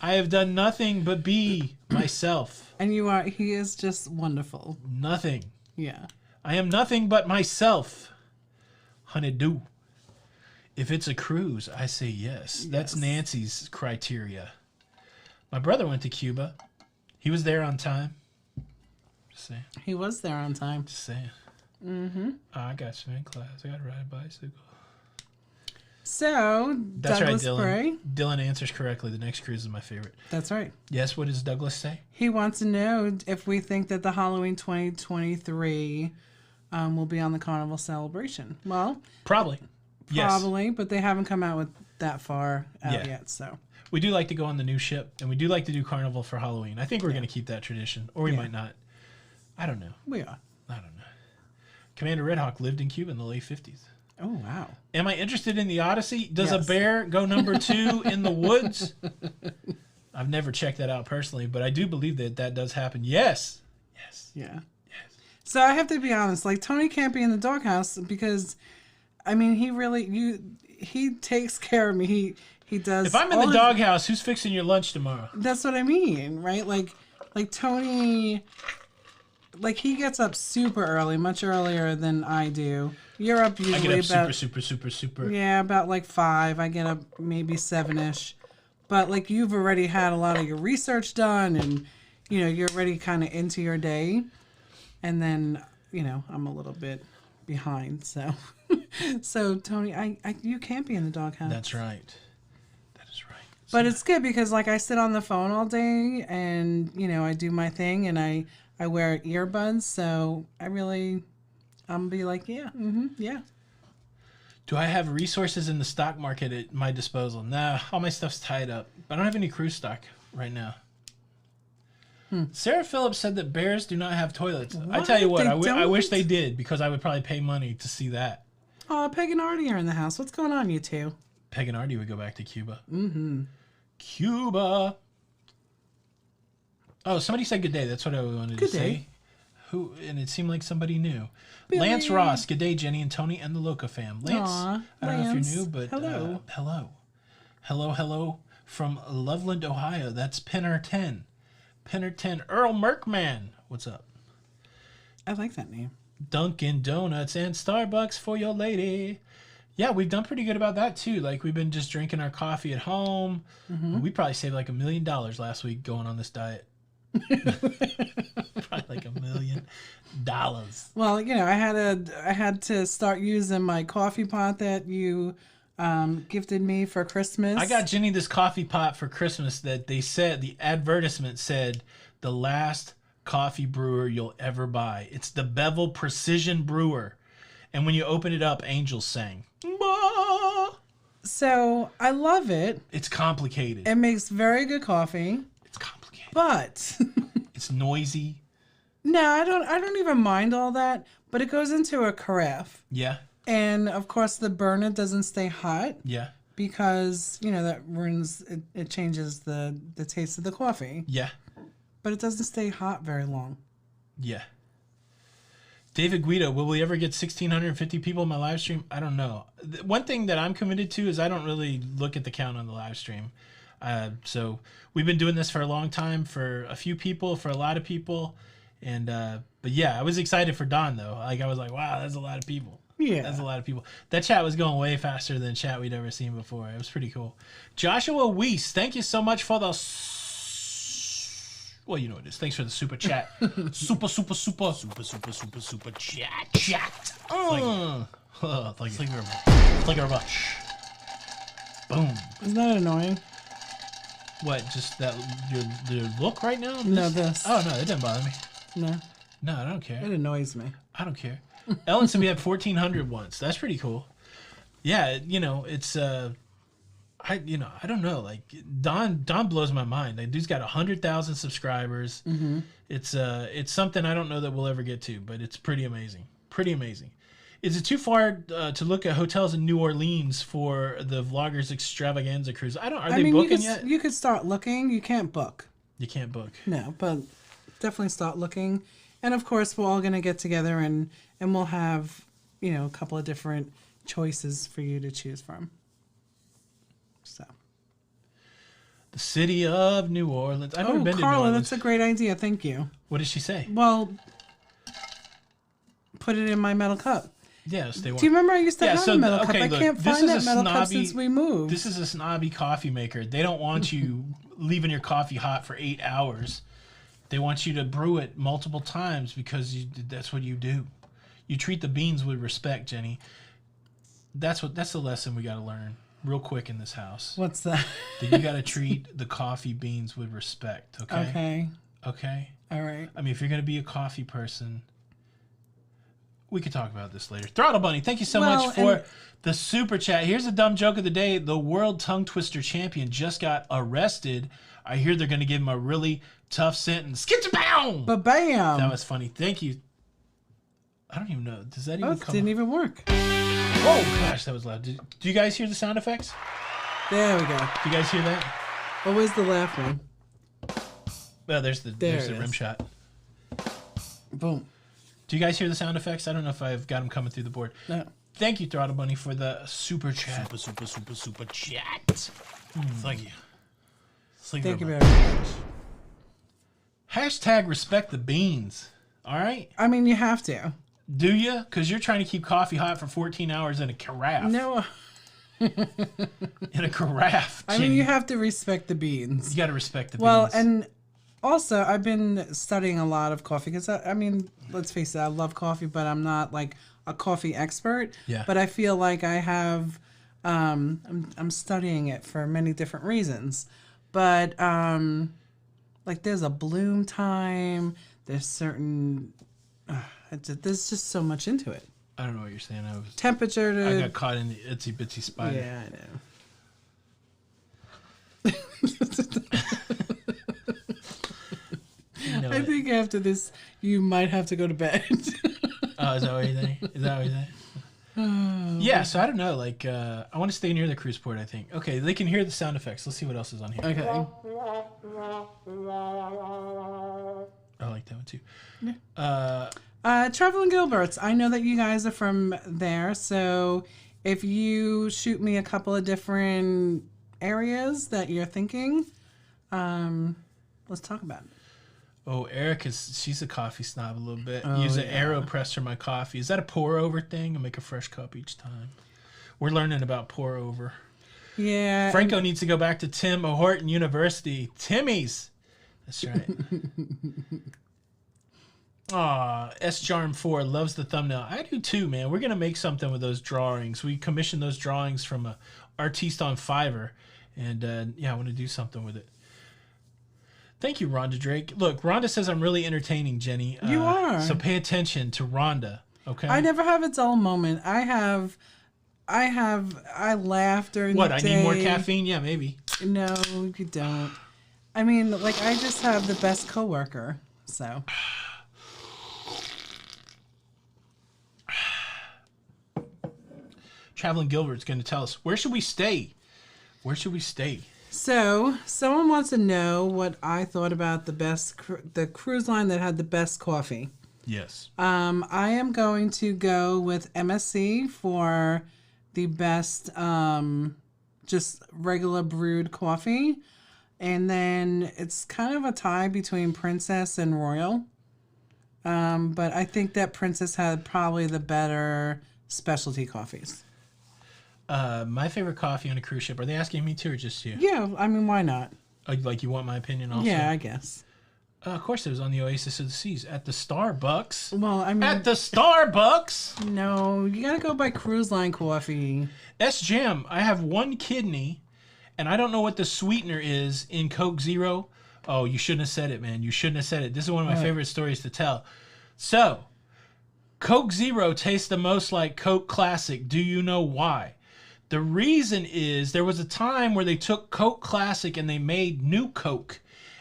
I have done nothing but be myself. And you are. He is just wonderful. Nothing. Yeah. I am nothing but myself. Honey-do. If it's a cruise, I say yes. That's Nancy's criteria. My brother went to Cuba. He was there on time. Just saying. He was there on time. Just saying. Mm-hmm. I got swimming class. I got to ride a bicycle. So, that's Douglas right, Dylan. Bray. Dylan answers correctly. The next cruise is my favorite. That's right. Yes, what does Douglas say? He wants to know if we think that the Halloween 2023 will be on the Carnival celebration. Well, probably. Probably, yes. But they haven't come out with that far out yet. So we do like to go on the new ship, and we do like to do Carnival for Halloween. I think we're going to keep that tradition, or we might not. I don't know. We are. I don't know. Commander Red Hawk lived in Cuba in the late 50s. Oh, wow. Am I interested in the Odyssey? Does a bear go number 2 in the woods? I've never checked that out personally, but I do believe that does happen. Yes. Yes. Yeah. Yes. So I have to be honest. Like, Tony can't be in the doghouse because, I mean, he takes care of me. He does. If I'm in the doghouse, who's fixing your lunch tomorrow? That's what I mean, right? Like Tony, like he gets up super early, much earlier than I do. You're up usually I get up about super. Yeah, about like 5. I get up maybe 7-ish. But like you've already had a lot of your research done, and you're already kind of into your day. And then I'm a little bit behind. So, so Tony, you can't be in the doghouse. That's right. That is right. But it's good because like I sit on the phone all day, and I do my thing, and I wear earbuds, so I'm be like, yeah. Do I have resources in the stock market at my disposal? Nah, all my stuff's tied up. I don't have any cruise stock right now. Sarah Phillips said that bears do not have toilets. What? I tell you what, I wish they did, because I would probably pay money to see that. Oh, Peg and Artie are in the house. What's going on, you two? Peg and Artie would go back to Cuba. Mm-hmm. Cuba. Oh, somebody said good day. That's what I wanted to say. Who? And it seemed like somebody new. Billy. Lance Ross. Good day, Jenny and Tony and the Loca fam. Lance. Aww, I don't know if you're new, but hello. Hello from Loveland, Ohio. That's Pinner 10. Pinner 10. Earl Merkman. What's up? I like that name. Dunkin' Donuts and Starbucks for your lady. Yeah, we've done pretty good about that too. Like, we've been just drinking our coffee at home. Mm-hmm. We probably saved like $1 million last week going on this diet. Probably like $1 million. Well, I had to start using my coffee pot that you gifted me for Christmas. I got Jenny this coffee pot for Christmas that they said, the advertisement said, the last coffee brewer you'll ever buy. It's the Bevel Precision Brewer. And when you open it up, angels sang. So I love it. It's complicated. It makes very good coffee. It's complicated. But it's noisy. No, I don't even mind all that. But it goes into a carafe. Yeah. And of course the burner doesn't stay hot. Yeah. Because, that ruins it changes the taste of the coffee. Yeah. But it doesn't stay hot very long. Yeah. David Guido, will we ever get 1,650 people in my live stream? I don't know. One thing that I'm committed to is I don't really look at the count on the live stream. So we've been doing this for a long time, for a few people, for a lot of people. And but yeah, I was excited for Dawn though. Like, I was like, wow, that's a lot of people. Yeah. That's a lot of people. That chat was going way faster than chat we'd ever seen before. It was pretty cool. Joshua Weiss, thank you so much for the... Well, you know what it is. Thanks for the super chat. super chat. Thank you very much. Boom. Isn't that annoying? What? Just that your look right now? No, this. Oh no, it doesn't bother me. No. No, I don't care. It annoys me. I don't care. Ellen said we had 1,400 once. That's pretty cool. Yeah, you know, it's I don't know. Like Don blows my mind. Like, dude's got 100,000 subscribers. Mm-hmm. It's something I don't know that we'll ever get to, but it's pretty amazing. Pretty amazing. Is it too far to look at hotels in New Orleans for the Vloggers Extravaganza cruise? Are they booking yet? You could start looking. You can't book. You can't book. No, but definitely start looking. And of course, we're all going to get together and we'll have, a couple of different choices for you to choose from. So. The city of New Orleans. I've never been to New Carla, Orleans. that's a great idea. Thank you. What did she say? Well, put it in my metal cup. Yes, they want. Do you remember I used to have a metal cup? I can't find that metal cup since we moved. This is a snobby coffee maker. They don't want you leaving your coffee hot for 8 hours. They want you to brew it multiple times because that's what you do. You treat the beans with respect, Jenny. That's the lesson we got to learn real quick in this house. What's that? That you got to treat the coffee beans with respect, okay? Okay. Okay? All right. I mean, if you're going to be a coffee person, we could talk about this later. Throttle Bunny, thank you so much for the super chat. Here's a dumb joke of the day. The world tongue twister champion just got arrested. I hear they're going to give him a really tough sentence. Skitcha-bam! Ba-bam! That was funny. Thank you. I don't even know. Does that even come? It didn't even work. Oh, gosh, that was loud. Do you guys hear the sound effects? There we go. Do you guys hear that? What was the laugh one? Well, there's the rim shot. Boom. Do you guys hear the sound effects? I don't know if I've got them coming through the board. No. Thank you, Throttle Bunny, for the super chat. Super chat. Thank you. Thank you very much. Hashtag respect the beans. All right? I mean, you have to. Do you? Because you're trying to keep coffee hot for 14 hours in a carafe. No. In a carafe. I mean, you have to respect the beans. You got to respect the beans. Well, and also, I've been studying a lot of coffee because, I mean, let's face it, I love coffee, but I'm not like a coffee expert. Yeah. But I feel like I have, I'm studying it for many different reasons. But, like, there's a bloom time, there's certain, there's just so much into it. I don't know what you're saying. Temperature to... I got caught in the itsy bitsy spider. Yeah, I know. I think after this, you might have to go to bed. Oh, is that what you think? Is that what you think? Yeah, so I don't know. Like, I want to stay near the cruise port, I think. Okay, they can hear the sound effects. Let's see what else is on here. Okay. I like that one too. Yeah. Traveling Gilberts. I know that you guys are from there, so if you shoot me a couple of different areas that you're thinking, let's talk about it. Oh, she's a coffee snob a little bit. Use an AeroPress for my coffee. Is that a pour over thing? I make a fresh cup each time. We're learning about pour over. Yeah. Franco needs to go back to Tim Horton University. Timmy's. That's right. Aw, S-Jarm4 loves the thumbnail. I do too, man. We're going to make something with those drawings. We commissioned those drawings from a artiste on Fiverr. And, yeah, I want to do something with it. Thank you, Rhonda Drake. Look, Rhonda says I'm really entertaining, Jenny. You are. So pay attention to Rhonda, okay? I never have a dull moment. I laugh during the day. What, I need more caffeine? Yeah, maybe. No, you don't. I mean, like, I just have the best coworker, so. Traveling Gilbert's going to tell us, where should we stay? Where should we stay? So, someone wants to know what I thought about the cruise line that had the best coffee. Yes. I am going to go with MSC for the best just regular brewed coffee. And then it's kind of a tie between Princess and Royal. But I think that Princess had probably the better specialty coffees. My favorite coffee on a cruise ship. Are they asking me to or just you? Yeah, I mean, why not? Like, you want my opinion also? Yeah, I guess. Of course, it was on the Oasis of the Seas at the Starbucks. Well, I mean, at the Starbucks. No, you gotta go by cruise line coffee. S Jam. I have one kidney, And I don't know what the sweetener is in Coke Zero. Oh, you shouldn't have said it, man. You shouldn't have said it. This is one of my favorite stories to tell. So, Coke Zero tastes the most like Coke Classic. Do you know why? The reason is there was a time where they took Coke Classic and they made New Coke.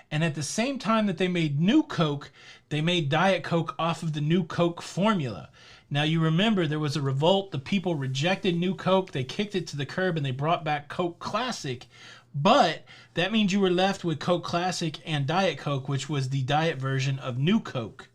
And at the same time that they made New Coke, they made Diet Coke off of the New Coke formula. Now, you remember there was a revolt. The people rejected New Coke. They kicked it to the curb and they brought back Coke Classic. But that means you were left with Coke Classic and Diet Coke, which was the diet version of New Coke.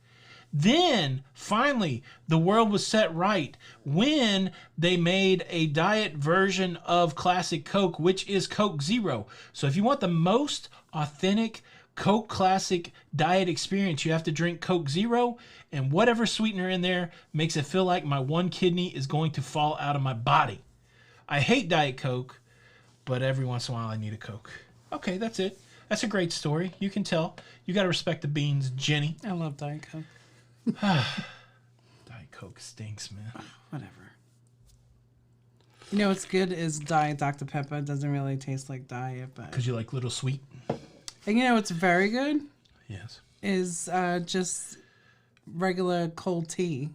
Then, finally, the world was set right when they made a diet version of Classic Coke, which is Coke Zero. So if you want the most authentic Coke Classic diet experience, you have to drink Coke Zero, and whatever sweetener in there makes it feel like my one kidney is going to fall out of my body. I hate Diet Coke, but every once in a while I need a Coke. Okay, that's it. That's a great story. You can tell. You got to respect the beans, Jenny. I love Diet Coke. Diet Coke stinks, man. Whatever. You know what's good is Diet Dr. Pepper. It doesn't really taste like Diet, but... Because you like Little Sweet? And you know what's very good? Yes. Is just regular cold tea,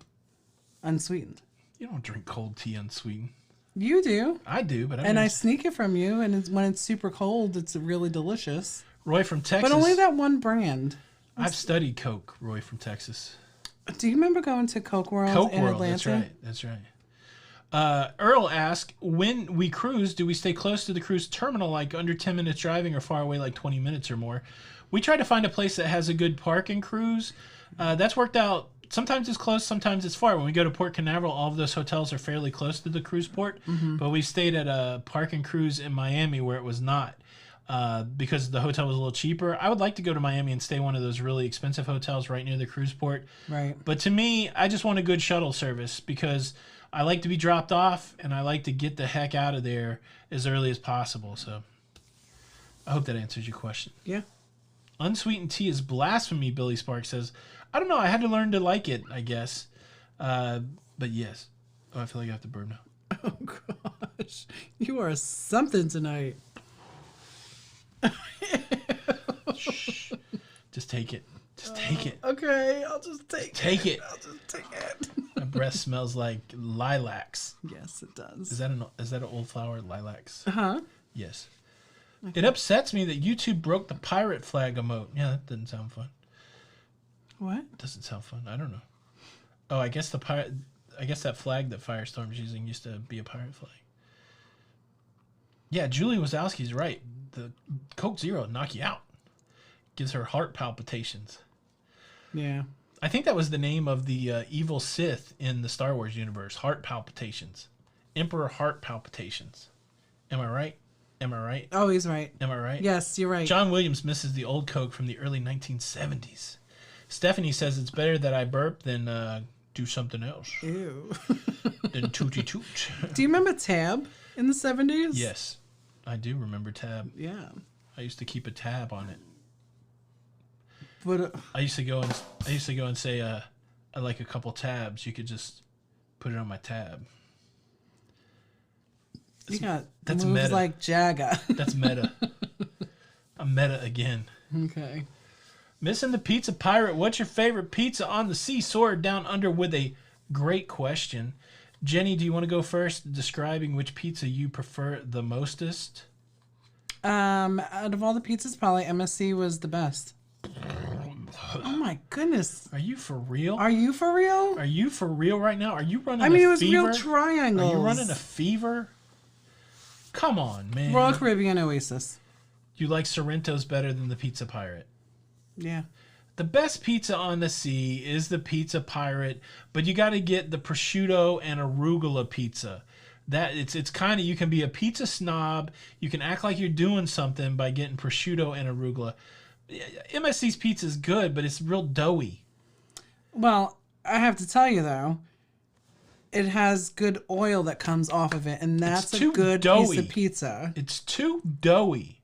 unsweetened. You don't drink cold tea unsweetened. You do. I do, but I sneak it from you, and when it's super cold, it's really delicious. Roy from Texas. But only that one brand. I've studied Coke, Roy from Texas. Do you remember going to Coke World in Atlanta? That's right. Earl asked, when we cruise, do we stay close to the cruise terminal, like under 10 minutes driving, or far away, like 20 minutes or more? We try to find a place that has a good park and cruise. That's worked out. Sometimes it's close, sometimes it's far. When we go to Port Canaveral, all of those hotels are fairly close to the cruise port. Mm-hmm. But we stayed at a park and cruise in Miami where it was not. Because the hotel was a little cheaper. I would like to go to Miami and stay one of those really expensive hotels right near the cruise port. Right. But to me, I just want a good shuttle service because I like to be dropped off and I like to get the heck out of there as early as possible. So I hope that answers your question. Yeah. Unsweetened tea is blasphemy, Billy Sparks says. I don't know. I had to learn to like it, I guess. But yes. Oh, I feel like I have to burp now. Oh, gosh. You are something tonight. Shh. Just take it. Just take it. Okay, I'll just take it. I'll just take it. My breath smells like lilacs. Yes, it does. Is that an old flower, lilacs? Uh-huh. Yes. Okay. It upsets me that YouTube broke the pirate flag emote. Yeah, that doesn't sound fun. What? Doesn't sound fun. I don't know. Oh, I guess that flag that Firestorm's using used to be a pirate flag. Yeah, Julie Wazowski's right. The Coke Zero knock you out. Gives her heart palpitations. Yeah. I think that was the name of the evil Sith in the Star Wars universe. Heart palpitations. Emperor heart palpitations. Am I right? Am I right? Oh, he's right. Am I right? Yes, you're right. John Williams misses the old Coke from the early 1970s. Stephanie says it's better that I burp than do something else. Ew. Than tooty toot. Do you remember Tab in the 70s? Yes. I do remember Tab. Yeah. I used to keep a tab on it. But I used to go and say I like a couple tabs. You could just put it on my tab. That's moves meta. Like Jagga. That's meta. I'm meta again. Okay. Missing the Pizza Pirate. What's your favorite pizza on the seesaw or down under? With a great question. Jenny, do you want to go first, describing which pizza you prefer the mostest? Out of all the pizzas, probably MSC was the best. Oh my goodness! Are you for real? Are you for real? Are you for real right now? Are you running? It was fever? real triangles. Are you running a fever? Come on, man. Royal Caribbean Oasis. You like Sorrento's better than the Pizza Pirate? Yeah. The best pizza on the sea is the Pizza Pirate, but you got to get the prosciutto and arugula pizza. That it's kind of, you can be a pizza snob. You can act like you're doing something by getting prosciutto and arugula. MSC's pizza is good, but it's real doughy. Well, I have to tell you though, it has good oil that comes off of it, and that's a good piece of pizza. It's too doughy.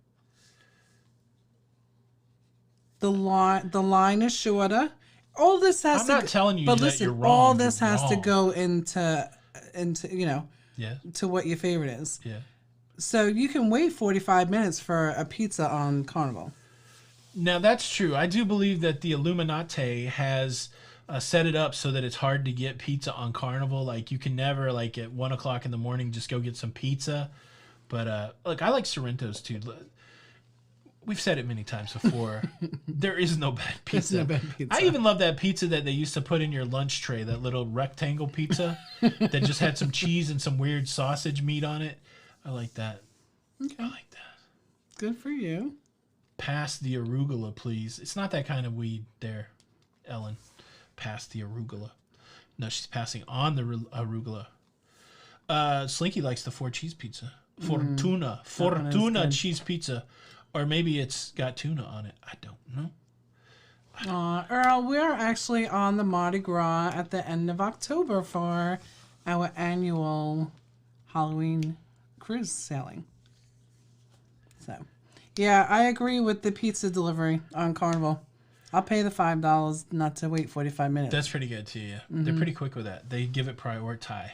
The line is shorter. All this has to. I'm not telling you but that listen, you're wrong. all this you're has wrong. to go into Yeah. to what your favorite is. Yeah. So you can wait 45 minutes for a pizza on Carnival. Now, that's true. I do believe that the Illuminati has set it up so that it's hard to get pizza on Carnival. Like, you can never, like, at 1 o'clock in the morning, just go get some pizza. But, look, I like Sorrento's, too. We've said it many times before. There is no bad pizza. There's no bad pizza. I even love that pizza that they used to put in your lunch tray, that little rectangle pizza that just had some cheese and some weird sausage meat on it. I like that. Okay. I like that. Good for you. Pass the arugula, please. It's not that kind of weed there, Ellen. Pass the arugula. No, she's passing on the arugula. Slinky likes the 4 cheese pizza. Fortuna. Fortuna cheese pizza. Or maybe it's got tuna on it. I don't know. Earl, we're actually on the Mardi Gras at the end of October for our annual Halloween cruise sailing. So, yeah, I agree with the pizza delivery on Carnival. I'll pay the $5 not to wait 45 minutes. That's pretty good too, yeah. They're pretty quick with that. They give it priority.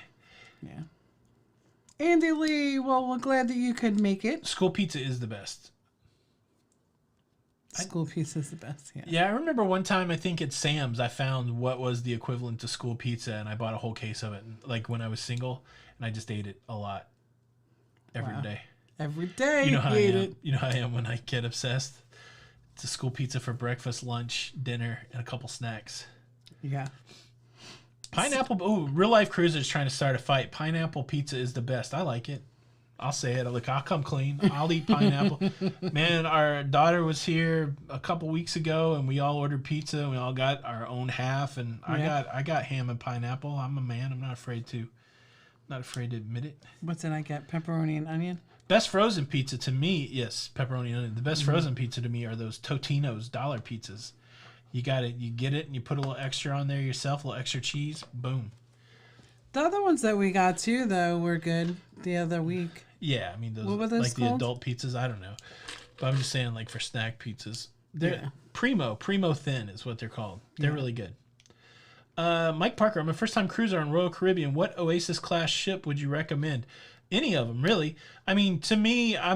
Yeah. Andy Lee, well, we're glad that you could make it. School pizza is the best. School pizza is the best, yeah. Yeah, I remember one time, I think at Sam's, I found what was the equivalent to school pizza, and I bought a whole case of it, like when I was single, and I just ate it a lot every day. Every day, you know how I ate am. it. You know how I am when I get obsessed. It's a school pizza for breakfast, lunch, dinner, and a couple snacks. Yeah. Pineapple. Oh, Real Life Cruiser's trying to start a fight. Pineapple pizza is the best. I like it. I'll say it. Look, I'll come clean. I'll eat pineapple. Man, our daughter was here a couple weeks ago, and we all ordered pizza. And we all got our own half, and I got ham and pineapple. I'm a man. I'm not afraid to admit it. What did I get? Pepperoni and onion? Best frozen pizza to me, yes, pepperoni and onion. The best frozen pizza to me are those Totino's dollar pizzas. You got it. You get it, and you put a little extra on there yourself, a little extra cheese. Boom. The other ones that we got too, though, were good the other week. Yeah, I mean those, what were those like called? the adult pizzas. I don't know, but I'm just saying, like for snack pizzas, they're primo thin is what they're called. They're really good. Mike Parker, I'm a first-time cruiser on Royal Caribbean. What Oasis class ship would you recommend? Any of them, really. I mean, to me, I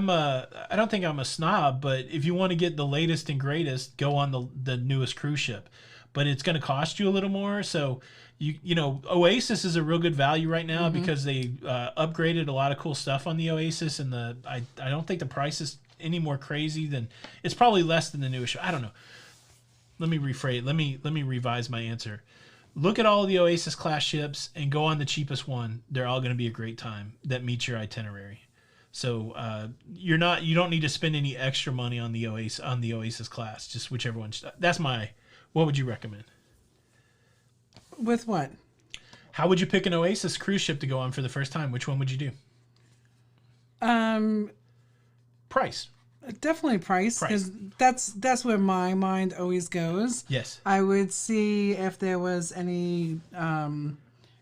don't think I'm a snob, but if you want to get the latest and greatest, go on the newest cruise ship. But it's going to cost you a little more, so you know, Oasis is a real good value right now because they upgraded a lot of cool stuff on the Oasis, and I don't think the price is any more crazy than, it's probably less than the newest ship. I don't know. Let me rephrase. Let me revise my answer. Look at all of the Oasis class ships and go on the cheapest one. They're all going to be a great time that meets your itinerary. So you don't need to spend any extra money on the Oasis class. Just whichever one. That's my. What would you recommend? With what? How would you pick an Oasis cruise ship to go on for the first time? Which one would you do? Price. Definitely price, because that's where my mind always goes. Yes. I would see if there was any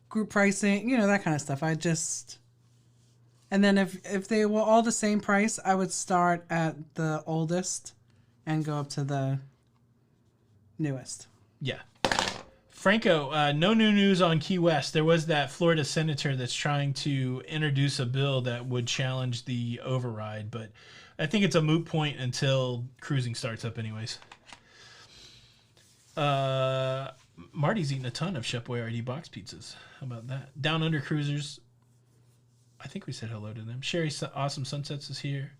group pricing, you know, that kind of stuff. And then if they were all the same price, I would start at the oldest and go up to the newest. Yeah. Franco, no new news on Key West. There was that Florida senator that's trying to introduce a bill that would challenge the override, but I think it's a moot point until cruising starts up anyways. Marty's eating a ton of Chef Boyardee box pizzas. How about that? Down Under Cruisers. I think we said hello to them. Sherry Awesome Sunsets is here.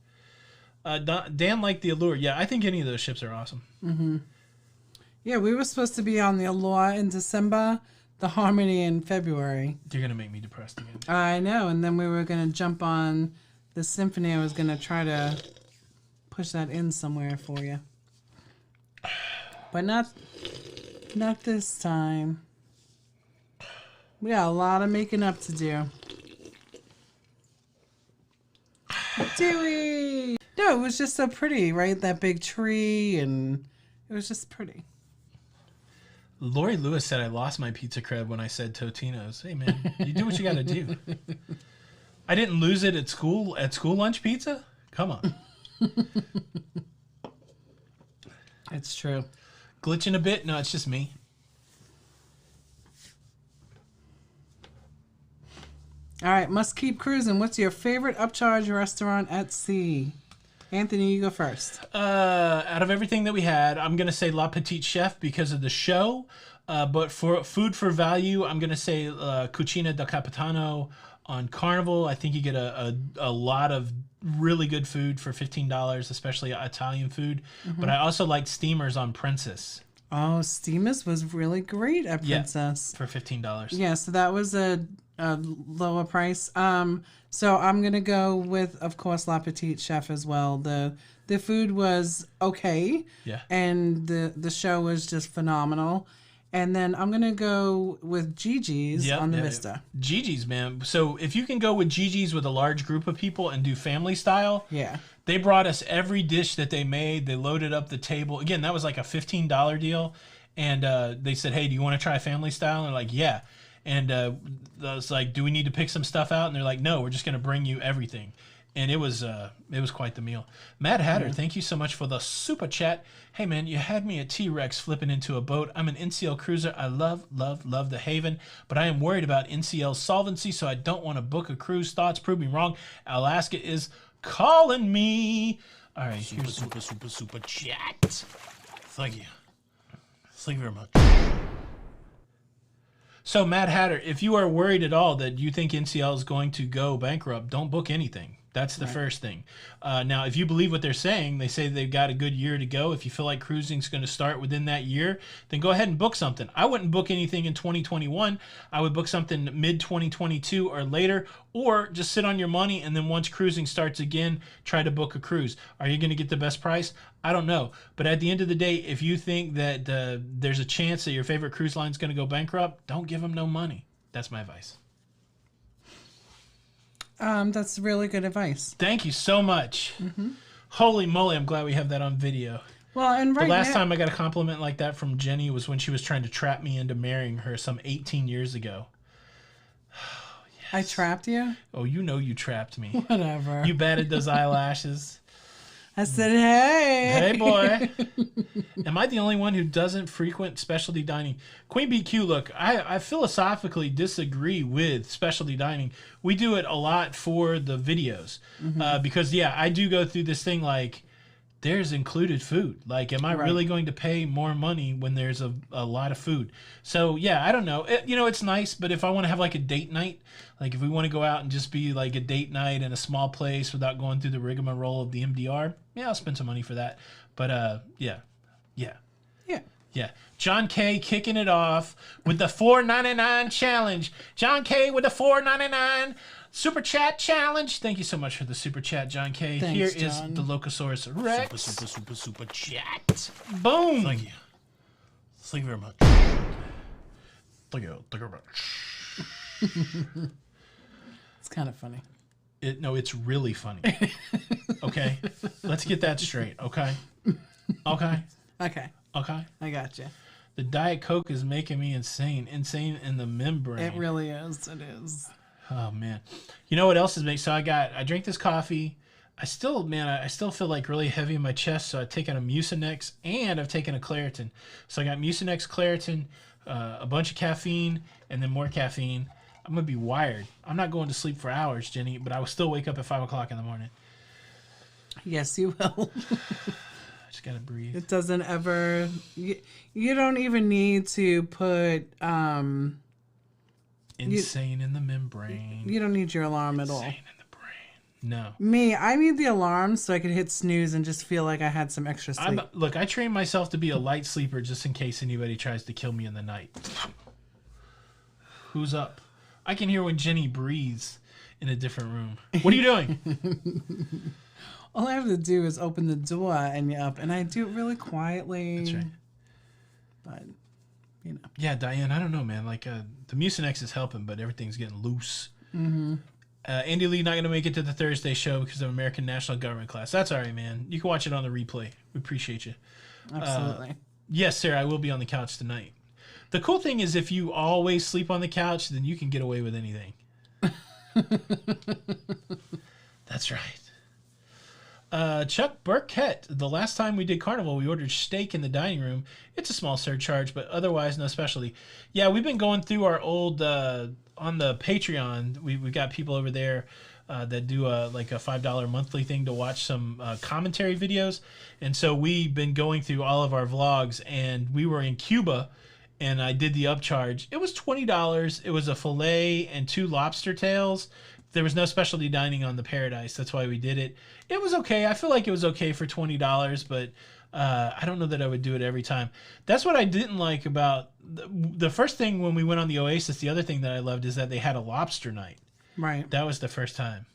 Dan liked the Allure. Yeah, I think any of those ships are awesome. Mm-hmm. Yeah, we were supposed to be on the Allure in December, the Harmony in February. You're going to make me depressed again. I know, and then we were going to jump on the Symphony. I was going to try to push that in somewhere for you. But not this time. We got a lot of making up to do. Do we? No, it was just so pretty, right? That big tree, and it was just pretty. Lori Lewis said I lost my pizza cred when I said Totino's. Hey, man, you do what you got to do. I didn't lose it at school lunch pizza? Come on. It's true. Glitching a bit? No, it's just me. All right, must keep cruising. What's your favorite upcharge restaurant at sea? Anthony, you go first. Out of everything that we had, I'm going to say La Petite Chef because of the show. But for food for value, I'm going to say Cucina del Capitano on Carnival. I think you get a lot of really good food for $15, especially Italian food. But I also like Steamers on Princess. Oh, Steamers was really great at Princess. For $15. Yeah, so that was a lower price. So I'm gonna go with, of course, La Petite Chef as well. The food was okay. Yeah. And the show was just phenomenal. And then I'm gonna go with Gigi's on the Vista. Gigi's, man. So if you can go with Gigi's with a large group of people and do family style, they brought us every dish that they made. They loaded up the table. Again, that was like a $15 deal. And they said, hey, do you want to try family style? And they're like, yeah. And I was like, do we need to pick some stuff out? And they're like, no, we're just going to bring you everything. And it was quite the meal. Mad Hatter, thank you so much for the super chat. Hey, man, you had me a T-Rex flipping into a boat. I'm an NCL cruiser. I love, love, love the Haven, but I am worried about NCL's solvency, so I don't want to book a cruise. Thoughts? Prove me wrong. Alaska is calling me. All right, here's super chat. Thank you. Thank you very much. So, Mad Hatter, if you are worried at all that you think NCL is going to go bankrupt, don't book anything. That's the first thing. Now, if you believe what they're saying, they say they've got a good year to go. If you feel like cruising is going to start within that year, then go ahead and book something. I wouldn't book anything in 2021. I would book something mid-2022 or later, or just sit on your money, and then once cruising starts again, try to book a cruise. Are you going to get the best price? I don't know. But at the end of the day, if you think that there's a chance that your favorite cruise line is going to go bankrupt, don't give them no money. That's my advice. That's really good advice. Thank you so much. Holy moly, I'm glad we have that on video. Well, and the last time I got a compliment like that from Jenny was when she was trying to trap me into marrying her some 18 years ago. Yes. I trapped you? Oh, you know you trapped me. Whatever. You batted those eyelashes. I said, hey. Hey, boy. Am I the only one who doesn't frequent specialty dining? Queen BQ, look, I philosophically disagree with specialty dining. We do it a lot for the videos. Because, yeah, I do go through this thing like, there's included food. Like, am I really going to pay more money when there's a lot of food? So, yeah, I don't know. It's nice, but if I want to have, like, a date night, like, if we want to go out and just be, like, a date night in a small place without going through the rigmarole of the MDR, yeah, I'll spend some money for that. But, yeah. John K kicking it off with the $4.99 challenge. John K with the $4.99 Super Chat Challenge. Thank you so much for the Super Chat, John K. Thanks, Here John. is the Locasaurus Rex. Super Chat. Boom. Thank you. Thank you very much. Thank you very much. It's kind of funny. No, it's really funny. Okay? Let's get that straight, okay? Okay? Okay. Okay? I got you. The Diet Coke is making me insane. Insane in the membrane. It really is. It is. Oh, man. You know what else is making? So I drank this coffee. I still feel like really heavy in my chest, so I've taken a Mucinex and I've taken a Claritin. So I got Mucinex, Claritin, a bunch of caffeine, and then more caffeine. I'm going to be wired. I'm not going to sleep for hours, Jenny, but I will still wake up at 5 o'clock in the morning. Yes, you will. I just got to breathe. It doesn't ever... You don't even need to put... Insane in the membrane. You don't need your alarm at all. Insane in the brain. No. Me, I need the alarm so I could hit snooze and just feel like I had some extra sleep. Look, I train myself to be a light sleeper just in case anybody tries to kill me in the night. Who's up? I can hear when Jenny breathes in a different room. What are you doing? All I have to do is open the door and you're up, and I do it really quietly. That's right. But, you know. Yeah, Diane, I don't know, man. Like, the Mucinex is helping, but everything's getting loose. Mm-hmm. Andy Lee not going to make it to the Thursday show because of American National Government class. That's all right, man. You can watch it on the replay. We appreciate you. Absolutely. Yes, Sarah, I will be on the couch tonight. The cool thing is if you always sleep on the couch, then you can get away with anything. That's right. Chuck Burkett, the last time we did Carnival, we ordered steak in the dining room. It's a small surcharge, but otherwise no specialty. Yeah, we've been going through our old on the Patreon, we got people over there that do like a $5 monthly thing to watch some commentary videos. And so we've been going through all of our vlogs, and we were in Cuba, and I did the upcharge. It was $20. It was a filet and 2 lobster tails. There was no specialty dining on the Paradise. That's why we did it. It was okay. I feel like it was okay for $20, but I don't know that I would do it every time. That's what I didn't like about the first thing when we went on the Oasis. The other thing that I loved is that they had a lobster night. Right. That was the first time.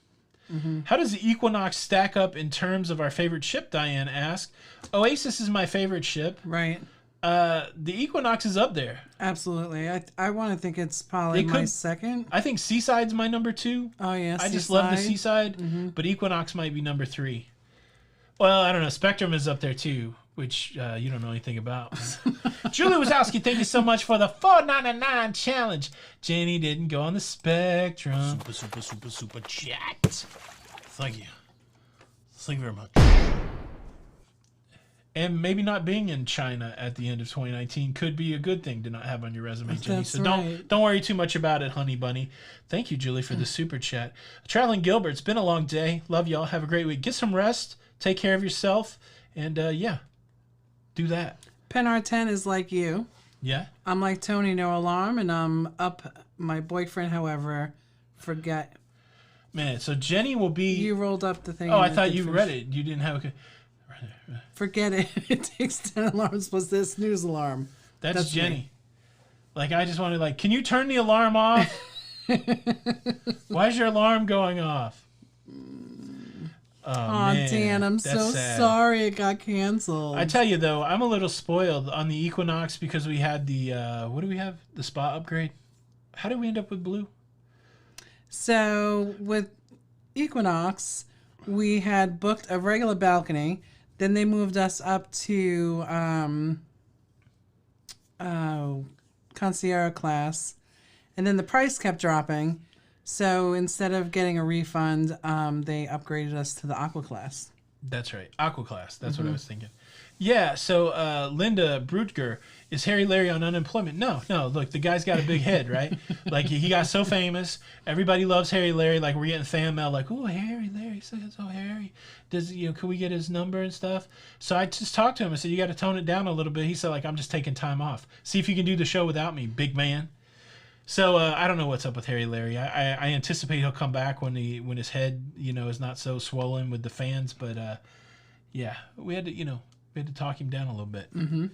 How does the Equinox stack up in terms of our favorite ship, Diane asked. Oasis is my favorite ship. Right. The Equinox is up there. Absolutely. I want to think it's probably my second. I think Seaside's my number 2. Oh, yeah. I just love the Seaside, but Equinox might be number 3. Well, I don't know. Spectrum is up there too, which you don't know anything about. Julie Wazowski, thank you so much for the $4.99 challenge. Jenny didn't go on the Spectrum. Super chat. Thank you. Thank you very much. And maybe not being in China at the end of 2019 could be a good thing to not have on your resume, Jenny. That's so right. don't worry too much about it, honey bunny. Thank you, Julie, for the super chat. Traveling Gilbert, it's been a long day. Love y'all. Have a great week. Get some rest. Take care of yourself. And yeah, do that. Penard 10 is like you. Yeah? I'm like Tony, no alarm, and I'm up. My boyfriend, however, forget. Man, so Jenny will be... You rolled up the thing. Oh, I thought you read it. You didn't have a... Forget it. It takes 10 alarms plus this snooze alarm. That's Jenny. Me. Like, I just wanted, like, can you turn the alarm off? Why is your alarm going off? Oh, man. Dan, I'm so sad. sorry it got canceled. I tell you, though, I'm a little spoiled on the Equinox because we had the, what do we have? The spa upgrade? How did we end up with blue? So, with Equinox, we had booked a regular balcony. Then they moved us up to concierge class. And then the price kept dropping. So instead of getting a refund, they upgraded us to the Aqua class. That's right. Aqua class. That's what I was thinking. Yeah, so Linda Brutger, is Harry Larry on unemployment? No. Look, the guy's got a big head, right? Like, he got so famous. Everybody loves Harry Larry. Like, we're getting fan mail like, oh, Harry Larry, so Harry. Can we get his number and stuff? So I just talked to him. I said, you got to tone it down a little bit. He said, like, I'm just taking time off. See if you can do the show without me, big man. So I don't know what's up with Harry Larry. I anticipate he'll come back when his head, is not so swollen with the fans. But, yeah, we had to talk him down a little bit. Mm-hmm.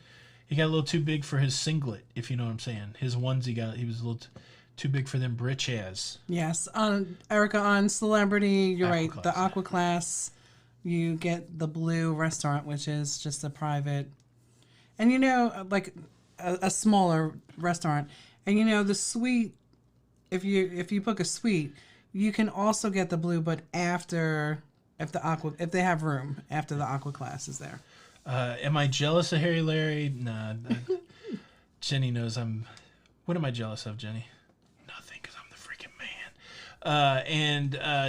He got a little too big for his singlet, if you know what I'm saying. His onesie he was a little too big for them britches. Yes. Erica, on Celebrity, you're right. Class. The Aqua class, you get the Blue restaurant, which is just a private, and like a smaller restaurant. And the suite, if you book a suite, you can also get the Blue, but if they have room after the Aqua class is there. Am I jealous of Harry Larry? Nah. Jenny knows what am I jealous of, Jenny? Nothing, because I'm the freaking man.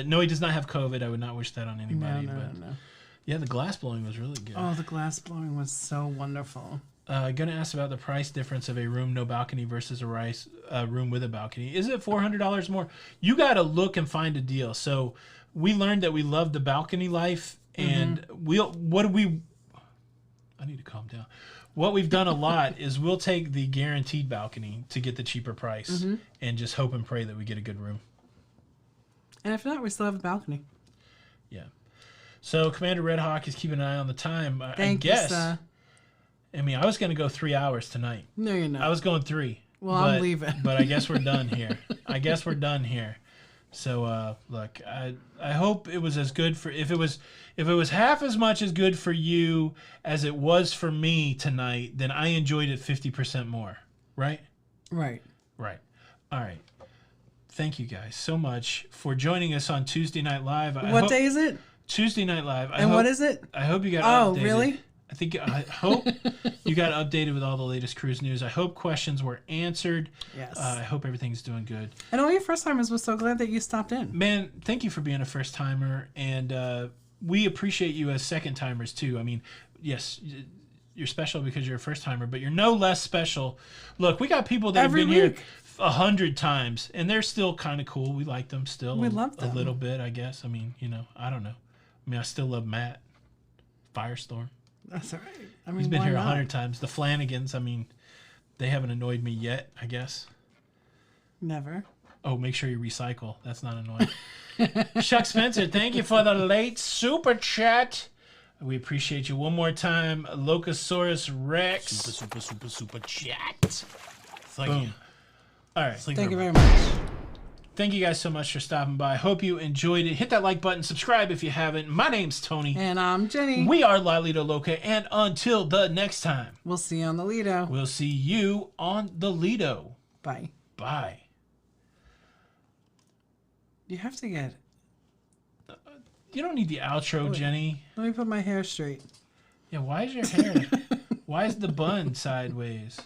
No, he does not have COVID. I would not wish that on anybody. No. Yeah, the glass blowing was really good. Oh, the glass blowing was so wonderful. Gonna ask about the price difference of a room no balcony versus a room with a balcony. Is it $400 more? You got to look and find a deal. So we learned that we love the balcony life, and I need to calm down. What we've done a lot is we'll take the guaranteed balcony to get the cheaper price and just hope and pray that we get a good room. And if not, we still have a balcony. Yeah. So Commander Red Hawk is keeping an eye on the time. Thank you, sir. I mean, I was going to go 3 hours tonight. No, you're not. I was going 3. Well, I'm leaving. But I guess we're done here. So look, I hope it was as good for if it was half as much as good for you as it was for me tonight, then I enjoyed it 50% more, right? Right. All right. Thank you guys so much for joining us on Tuesday Night Live. What day is it? Tuesday Night Live. What is it? I hope you got updated. Oh, really? I hope you got updated with all the latest cruise news. I hope questions were answered. Yes. I hope everything's doing good. And all your first timers was so glad that you stopped in. Man, thank you for being a first timer, and we appreciate you as second timers too. I mean, yes, you're special because you're a first timer, but you're no less special. Look, we got people that have been here 100 times, and they're still kind of cool. We like them still. We love them a little bit, I guess. I mean, I don't know. I mean, I still love Matt Firestorm. That's all right. I mean, he's been here 100 times. The Flanagans, I mean, they haven't annoyed me yet, I guess. Never. Oh, make sure you recycle. That's not annoying. Chuck Spencer, thank you for the late super chat. We appreciate you one more time. Locasaurus Rex. Super chat. It's like, boom. All right. Thank you very much. Thank you guys so much for stopping by. Hope you enjoyed it. Hit that like button. Subscribe if you haven't. My name's Tony. And I'm Jenny. We are Lido Loca. And until the next time. We'll see you on the Lido. We'll see you on the Lido. Bye. Bye. You have to get... You don't need the outro, Jenny. Let me put my hair straight. Yeah, why is your hair... Why is the bun sideways?